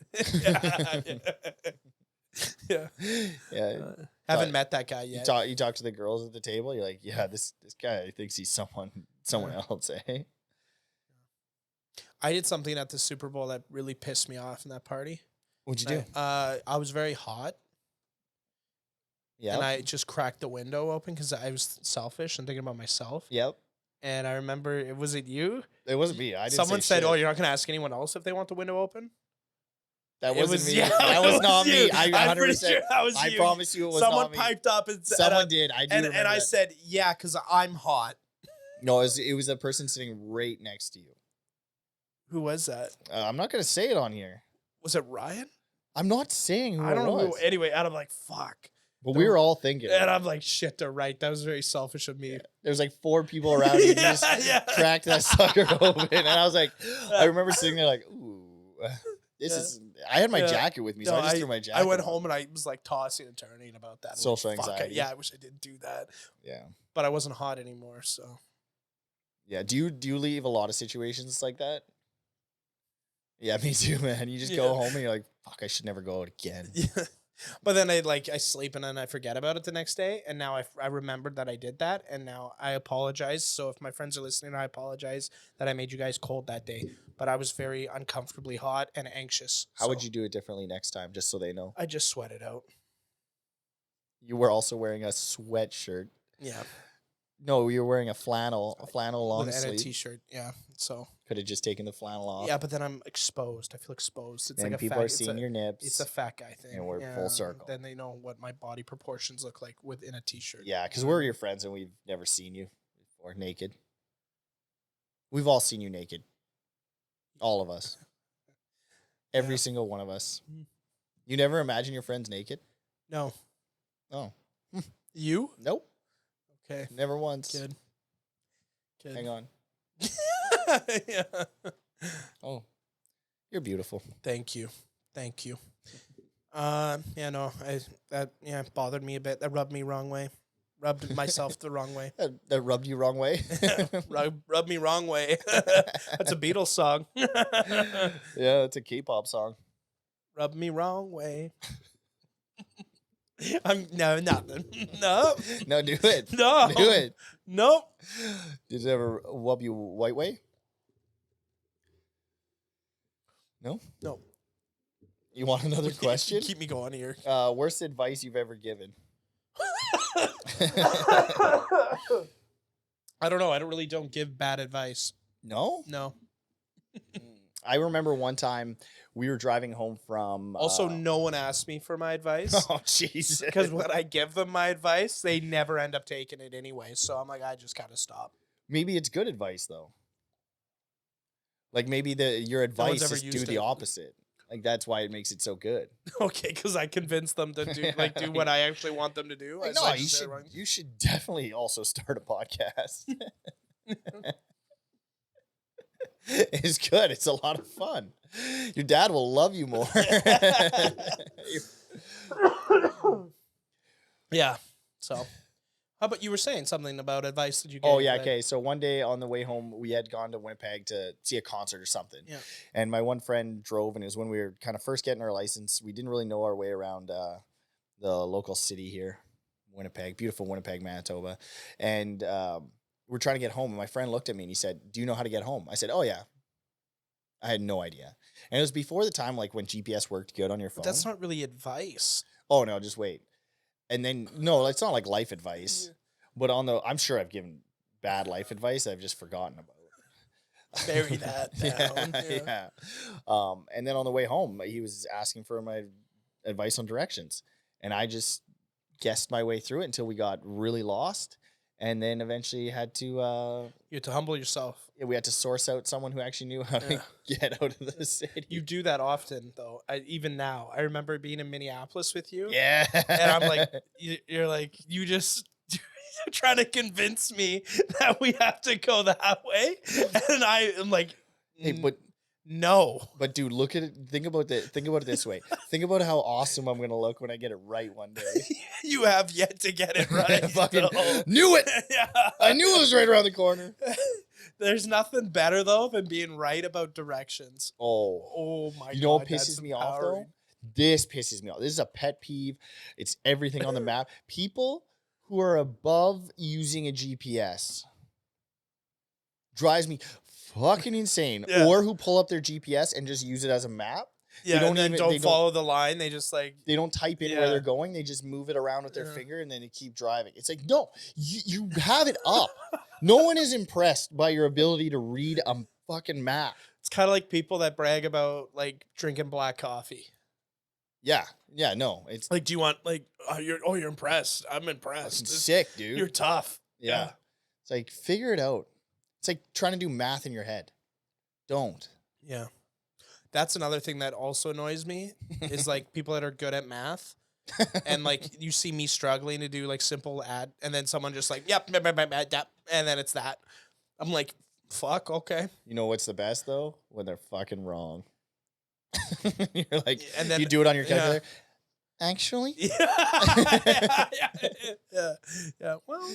Yeah. Haven't met that guy yet. You talk to the girls at the table. You're like, yeah, this guy thinks he's someone else, eh? I did something at the Super Bowl that really pissed me off in that party. What'd you do? I was very hot. Yeah. And I just cracked the window open because I was selfish and thinking about myself. Yep. And I remember, was it you? It wasn't me. I didn't. Someone said, shit. "Oh, you're not gonna ask anyone else if they want the window open." That wasn't me. Yeah, that was not you. me. I 100%. Sure that was I you. promise you, it was Someone not me. piped up and said, Someone did. I do. And I that. said, "Yeah, because I'm hot." No, it was a person sitting right next to you. Who was that? I'm not gonna say it on here. Was it Ryan? I'm not saying who I don't it know was. who. Anyway, and I'm like, fuck. But we were all thinking. And I'm like, shit, they're right. That was very selfish of me. Yeah. There's like 4 people around you. You just cracked that sucker open. And I was like, I remember sitting there like, ooh, this is. I had my jacket with me, so I just threw my jacket. I went home and I was like tossing and turning about that. Social like, anxiety. Yeah, I wish I didn't do that. Yeah. But I wasn't hot anymore, so. Yeah. Do you leave a lot of situations like that? Yeah, me too, man. You just go home and you're like, fuck, I should never go out again. Yeah. But then I sleep and then I forget about it the next day. And now I remembered that I did that. And now I apologize. So if my friends are listening, I apologize that I made you guys cold that day. But I was very uncomfortably hot and anxious. How would you do it differently next time, just so they know? I just sweated out. You were also wearing a sweatshirt. Yeah. No, you were wearing a flannel long sleeve. And a t-shirt. Yeah. So. Could have just taken the flannel off. Yeah, but then I'm exposed. I feel exposed. It's and like people are seeing your nips. It's a fat guy thing. And we're full circle. Then they know what my body proportions look like within a t-shirt. Yeah, because we're your friends and we've never seen you before naked. We've all seen you naked. All of us. Every single one of us. You never imagine your friends naked? No. Oh. You? Nope. Okay. Never once. Good. Hang on. Yeah. Oh. You're beautiful. Thank you. Yeah, no, it bothered me a bit. That rubbed me wrong way. Rubbed myself the wrong way. That rubbed you wrong way? Rubbed me wrong way. That's a Beatles song. Yeah, it's a K-pop song. Rub me wrong way. No, nothing. No. No, do it. No. Do it. Nope. Did it ever rub you white way? No? No. You want another question? Keep me going here. Worst advice you've ever given? I don't know. I don't give bad advice. No? No. I remember one time we were driving home from... Also, no one asked me for my advice. Oh, Jesus. Because when I give them my advice, they never end up taking it anyway. So I'm like, I just gotta stop. Maybe it's good advice, though. Like, maybe your advice is do the opposite. Like, that's why it makes it so good. Okay, because I convinced them to do what I actually want them to do. Like, no, you should definitely also start a podcast. It's good. It's a lot of fun. Your dad will love you more. Yeah. So, how about you were saying something about advice that you gave? Oh, yeah. Okay. So one day on the way home, we had gone to Winnipeg to see a concert or something. Yeah. And my one friend drove, and it was when we were kind of first getting our license. We didn't really know our way around the local city here, Winnipeg, beautiful Winnipeg, Manitoba. And we're trying to get home. And my friend looked at me and he said, "Do you know how to get home?" I said, "Oh, yeah." I had no idea. And it was before the time like when GPS worked good on your phone. But that's not really advice. Oh, no, just wait. And then, no, it's not like life advice. But I'm sure I've given bad life advice I've just forgotten about. Bury that down. Yeah. And then on the way home, he was asking for my advice on directions. And I just guessed my way through it until we got really lost. And then eventually had to... You had to humble yourself. Yeah, we had to source out someone who actually knew how to get out of the city. You do that often, though. Even now. I remember being in Minneapolis with you. Yeah. And I'm like, you're like, you just... trying to convince me that we have to go that way, and I am like, hey, but no. But dude, look at it. Think about it this way. Think about how awesome I'm gonna look when I get it right one day. You have yet to get it right. I fucking knew it. Yeah. I knew it was right around the corner. There's nothing better though than being right about directions. Oh my! You know what pisses me off though? This pisses me off. This is a pet peeve. It's everything on the map. People who are above using a GPS drives me fucking insane. Yeah. Or who pull up their GPS and just use it as a map. Yeah, don't follow the line. They just like... They don't type in where they're going. They just move it around with their finger and then they keep driving. It's like, no, you have it up. No one is impressed by your ability to read a fucking map. It's kind of like people that brag about like drinking black coffee. Yeah, no. It's like, do you want like you're impressed? I'm impressed. It's sick, dude. You're tough. Yeah. It's like figure it out. It's like trying to do math in your head. Don't. Yeah. That's another thing that also annoys me is like people that are good at math. And like you see me struggling to do like simple add and then someone just like, yep, and then it's that. I'm like, fuck, okay. You know what's the best though? When they're fucking wrong. You're like, and then you do it on your calculator. Yeah. Actually, yeah. Well,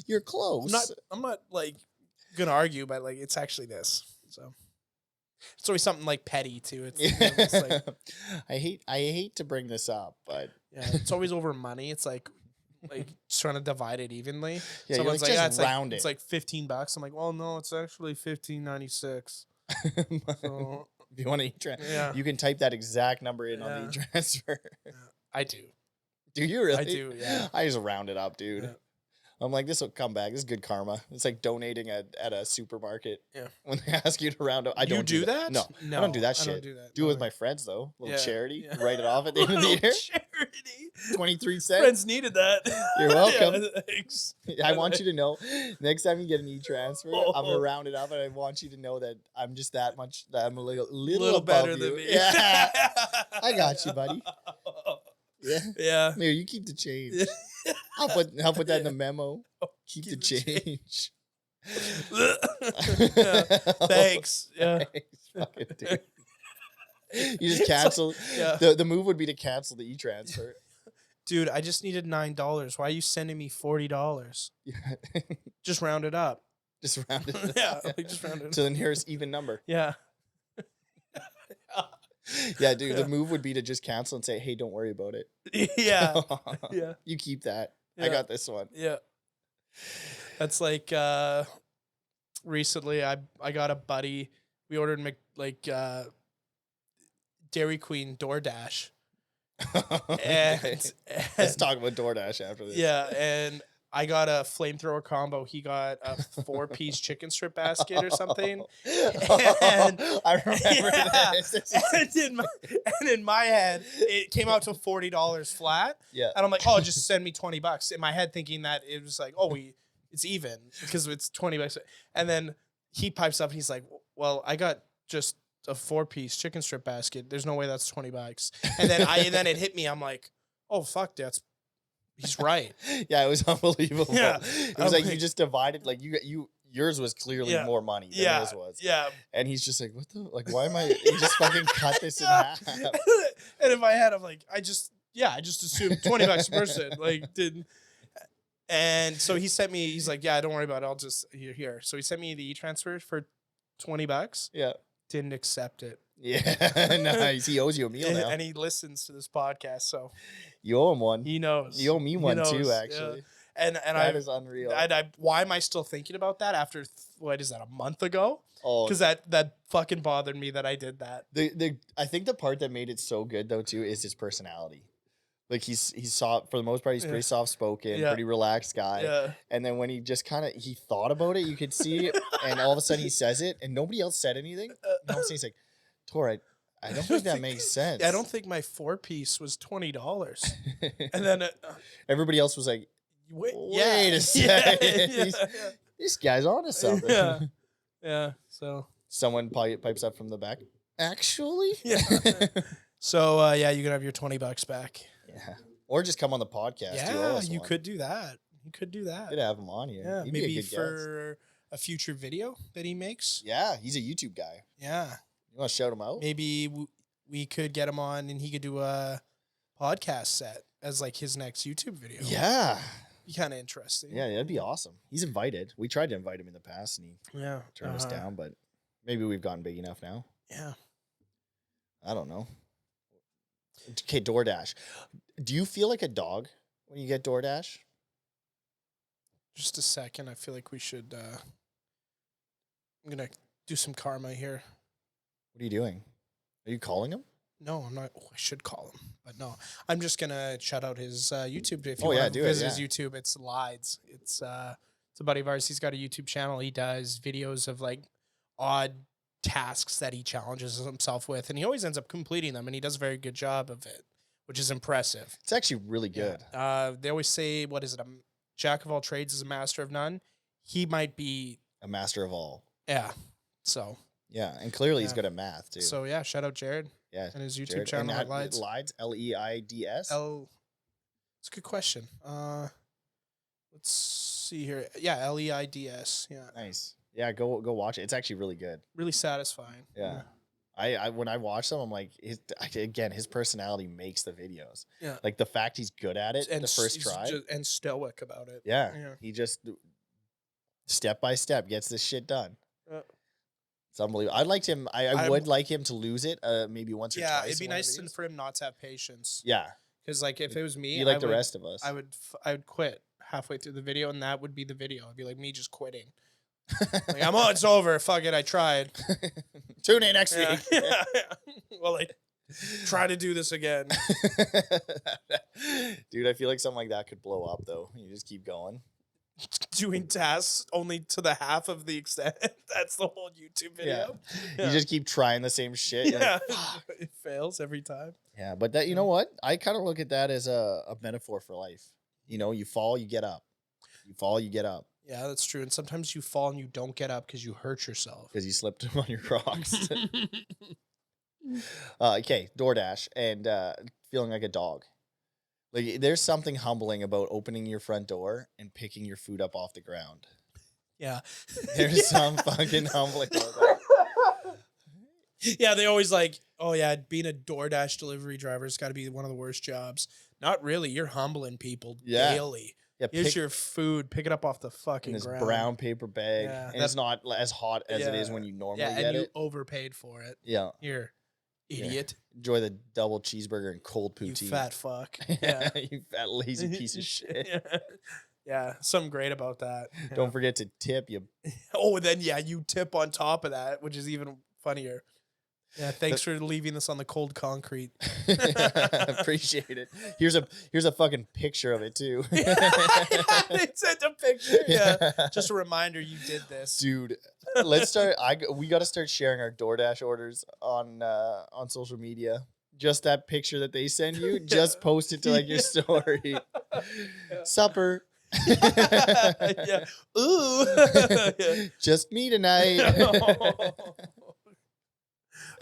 you're close. I'm not like gonna argue, but like it's actually this. So it's always something like petty too. It's like I hate to bring this up, but yeah, it's always over money. It's like just trying to divide it evenly. Yeah, someone's like, just round it. It's like $15. I'm like, well, no, it's actually $15.96. So, if you want to you can type that exact number in on the e-transfer. Yeah, I do. Do you really? I do, yeah. I just round it up, dude. Yeah. I'm like, this will come back. This is good karma. It's like donating at a supermarket. Yeah. When they ask you to round up. I don't do that. No, I don't do that shit. I don't do that. Do it with my friends, though. Little charity. Yeah. Write it off at the end of the year. Charity. 23 cents. Friends needed that. You're welcome. Yeah, thanks. I want you to know, next time you get an e-transfer, I'm going to round it up, and I want you to know that I'm just that much, that I'm a little better above than you. me. Yeah. I got you, buddy. Yeah. Yeah. Here, you keep the change. I'll put that in the memo. Keep the change. Yeah. Thanks. Yeah. Thanks, fucking dude. You just cancel. The move would be to cancel the e-transfer. Dude, I just needed $9. Why are you sending me $40? Yeah. Just round it up. Just round it up. Yeah. Like just round it up. To the nearest even number. Yeah. Yeah, dude. The move would be to just cancel and say, "Hey, don't worry about it." Yeah. Yeah. You keep that. Yeah. I got this one. Yeah. That's like recently I got a buddy. We ordered Dairy Queen DoorDash. and let's talk about DoorDash after this. Yeah, and I got a flamethrower combo. He got a 4-piece chicken strip basket or something. And I remember this. And in my head, it came out to $40 flat. Yeah. And I'm like, oh, just send me $20. In my head, thinking that it was like, oh, it's even because it's $20. And then he pipes up and he's like, well, I got just a 4-piece chicken strip basket. There's no way that's $20. And then it hit me. I'm like, oh, fuck, he's right. Yeah, it was unbelievable. Yeah. It was like you just divided, like yours was clearly more money than his was. Yeah. And he's just like, what the, like, why am I, you just fucking cut this in half. And in my head, I'm like, I just assumed $20 a person. Like, didn't. And so he sent me, he's like, yeah, don't worry about it. I'll just, here. So he sent me the e-transfer for $20. Yeah. Didn't accept it. Yeah, nice. He owes you a meal now. And he listens to this podcast, so You owe him one. he knows. You owe me He one too, knows, actually. And That is unreal. why am I still thinking about that after what is that, a month ago? Oh, Because that fucking bothered me that I did that. I think the part that made it so good though too is his personality. Like he's soft for the most part. He's pretty soft spoken, pretty relaxed guy. Yeah. And then when he just kind of he thought about it, you could see, and all of a sudden he says it, and nobody else said anything. And all of a sudden he's like, "Torrie, I don't think that makes sense. I don't think my 4-piece was $20." And then Everybody else was like, wait a second. This guy's on to something." Yeah. Yeah. So Someone pipes up from the back. Actually, yeah. So yeah, you can have your $20 back. Yeah, or just come on the podcast. Yeah, you could do that. You could do that. Could have him on here. Yeah, He'd maybe be a good for a future video that he makes. Yeah, he's a YouTube guy. Yeah, you want to shout him out? Maybe we could get him on and he could do a podcast set as like his next YouTube video. Yeah, be kind of interesting. Yeah, that'd be awesome. He's invited. We tried to invite him in the past, and he turned us down. But maybe we've gotten big enough now. Yeah, I don't know. Okay, DoorDash. Do you feel like a dog when you get DoorDash? Just a second. I feel like we should. I'm gonna do some karma here. What are you doing? Are you calling him? No, I'm not. Oh, I should call him, but no. I'm just gonna shout out his YouTube. If you want to visit his YouTube, it's Lides. It's a buddy of ours. He's got a YouTube channel. He does videos of like odd tasks that he challenges himself with, and he always ends up completing them, and he does a very good job of it, which is impressive. It's actually really good. Yeah. They always say, what is it? A jack of all trades is a master of none. He might be a master of all. Yeah. So. Yeah, and clearly he's good at math too. So yeah, shout out Jared. Yeah, and his YouTube channel at Lides. Lides, Leids. It's a good question. Let's see here. Yeah, Leids. Yeah. Nice. Yeah, go watch it. It's actually really good. Really satisfying. Yeah. I when I watch them, I'm like, his personality makes the videos. Yeah. Like the fact he's good at it, and the first try, and stoic about it. Yeah. He just step by step gets this shit done. It's unbelievable. I'd like him. I would like him to lose it, maybe once or twice. Yeah, it'd be nice for him not to have patience. Yeah. Because like if it was me, like the rest of us, I would quit halfway through the video, and that would be the video. It'd be like me just quitting. Like, it's over. Fuck it. I tried. Tune in next week. Yeah. Well, I try to do this again. Dude, I feel like something like that could blow up though. You just keep going. Doing tasks only to the half of the extent. That's the whole YouTube video. Yeah. You just keep trying the same shit. Yeah. Like, it fails every time. Yeah, but that, you know what? I kind of look at that as a metaphor for life. You know, you fall, you get up. You fall, you get up. Yeah, that's true. And sometimes you fall and you don't get up because you hurt yourself. Because you slipped on your Crocs. Okay, DoorDash and feeling like a dog. Like, there's something humbling about opening your front door and picking your food up off the ground. Yeah. There's some fucking humbling about that. Yeah, they always like, oh yeah, being a DoorDash delivery driver has got to be one of the worst jobs. Not really. You're humbling people daily. Yeah, here's your food. Pick it up off the fucking in this ground. brown paper bag. Yeah, and it's not as hot as it is when you normally get it. Yeah, and you overpaid for it. Yeah. Here, idiot. Yeah. Enjoy the double cheeseburger and cold poutine. You fat fuck. Yeah. You fat lazy piece of shit. Yeah, something great about that. Don't forget to tip. Oh, and then you tip on top of that, which is even funnier. Yeah, thanks for leaving this on the cold concrete. Appreciate it. Here's a fucking picture of it too. They sent a picture. Yeah, just a reminder you did this, dude. Let's start. We got to start sharing our DoorDash orders on social media. Just that picture that they send you, just post it to like your story. Yeah. Supper. Yeah. Ooh. Yeah. Just me tonight.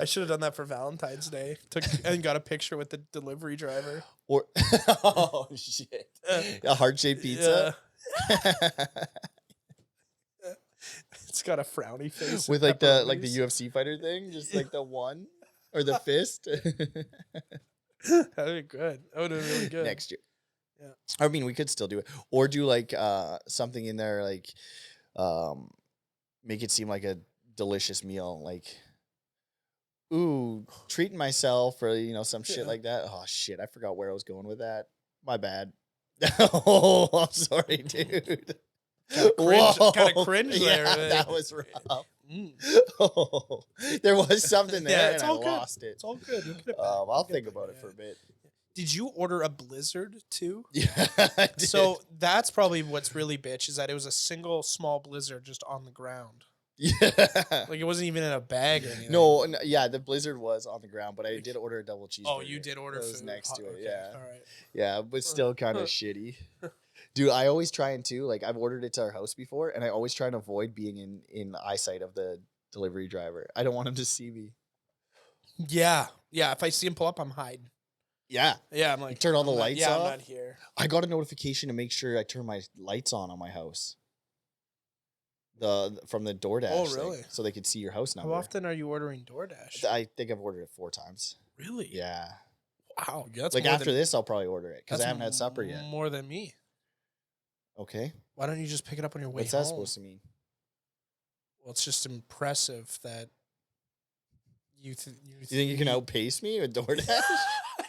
I should have done that for Valentine's Day. And got a picture with the delivery driver. Or oh shit, a heart-shaped pizza. Yeah. It's got a frowny face with like the UFC fighter thing, just like the one or the fist. That'd be good. That would have been really good next year. Yeah, I mean, we could still do it, or do like something in there, like make it seem like a delicious meal, like. ooh, treating myself or, some shit like that. Oh, shit. I forgot where I was going with that. My bad. Oh, I'm sorry, dude. Kind of cringe there. Yeah, that was rough. Oh, there was something there and I lost it. It's all good. You'll get it back. I'll think about it for a bit. Did you order a Blizzard too? Yeah, I did. So that's probably what's really bitch is that it was a single small Blizzard just on the ground. Yeah. Like it wasn't even in a bag or anything. No, yeah, the Blizzard was on the ground, but I did order a double cheeseburger. Oh, you did order It food? was next to it, Okay. yeah. All right. Yeah, but still kind of shitty. Dude, I always try and too, like I've ordered it to our house before, and I always try and avoid being in eyesight of the delivery driver. I don't want him to see me. Yeah. Yeah. If I see him pull up, I'm hiding. Yeah. Yeah. I'm like, Turn all the lights off. Yeah, I'm not here. I got a notification to make sure I turn my lights on my house. From the DoorDash. Oh, thing, really? so they could see your house number. How often are you ordering DoorDash? I think I've ordered it 4 times. Really? Yeah. Wow. That's like more after than, this, I'll probably order it because I that's haven't had supper yet. More than me. Okay. Why don't you just pick it up on your way What's home? that supposed to mean? Well, it's just impressive that you think you can outpace me with DoorDash?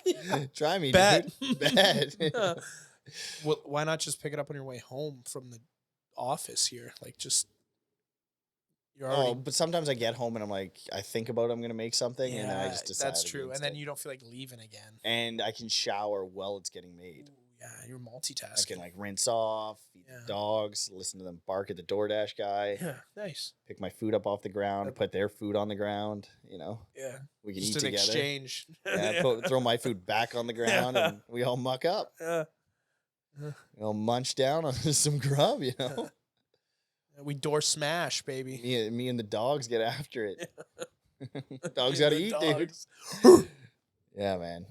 Yeah. Try me, Bet. dude. Bet. Well, why not just pick it up on your way home from the office here? Like, just you're already. Oh, but sometimes I get home and I'm like, I think about I'm gonna make something, and then I just decide. That's true, and against then it. you don't feel like leaving again. And I can shower while it's getting made. Ooh, yeah, you're I multitasking. can like rinse off, feed the dogs, listen to them bark at the DoorDash guy. Yeah, nice. Pick my food up off the ground, put their food on the ground. Yeah, we can just eat an together. exchange. Yeah, throw my food back on the ground, and we all muck up. We all munch down on some grub, We door smash, baby. Me and the dogs get after it. Dogs gotta eat, dude. Yeah, man.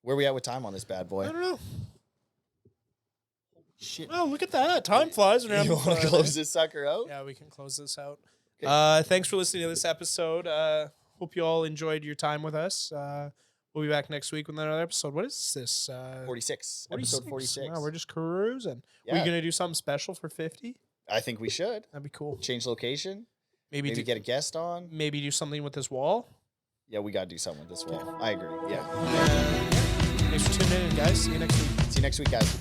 Where we at with time on this bad boy? I don't know. Shit. Oh, look at that. Time flies. You want to close this sucker out? Yeah, we can close this out. Okay. Thanks for listening to this episode. Hope you all enjoyed your time with us. We'll be back next week with another episode. What is this? 46. Episode 46. Wow, we're just cruising. Yeah. We're going to do something special for 50? I think we should. That'd be cool. Change location. Maybe Get a guest on. Maybe do something with this wall. Yeah, we got to do something with this wall. I agree. Yeah. Thanks for tuning in, guys. See you next week. See you next week, guys.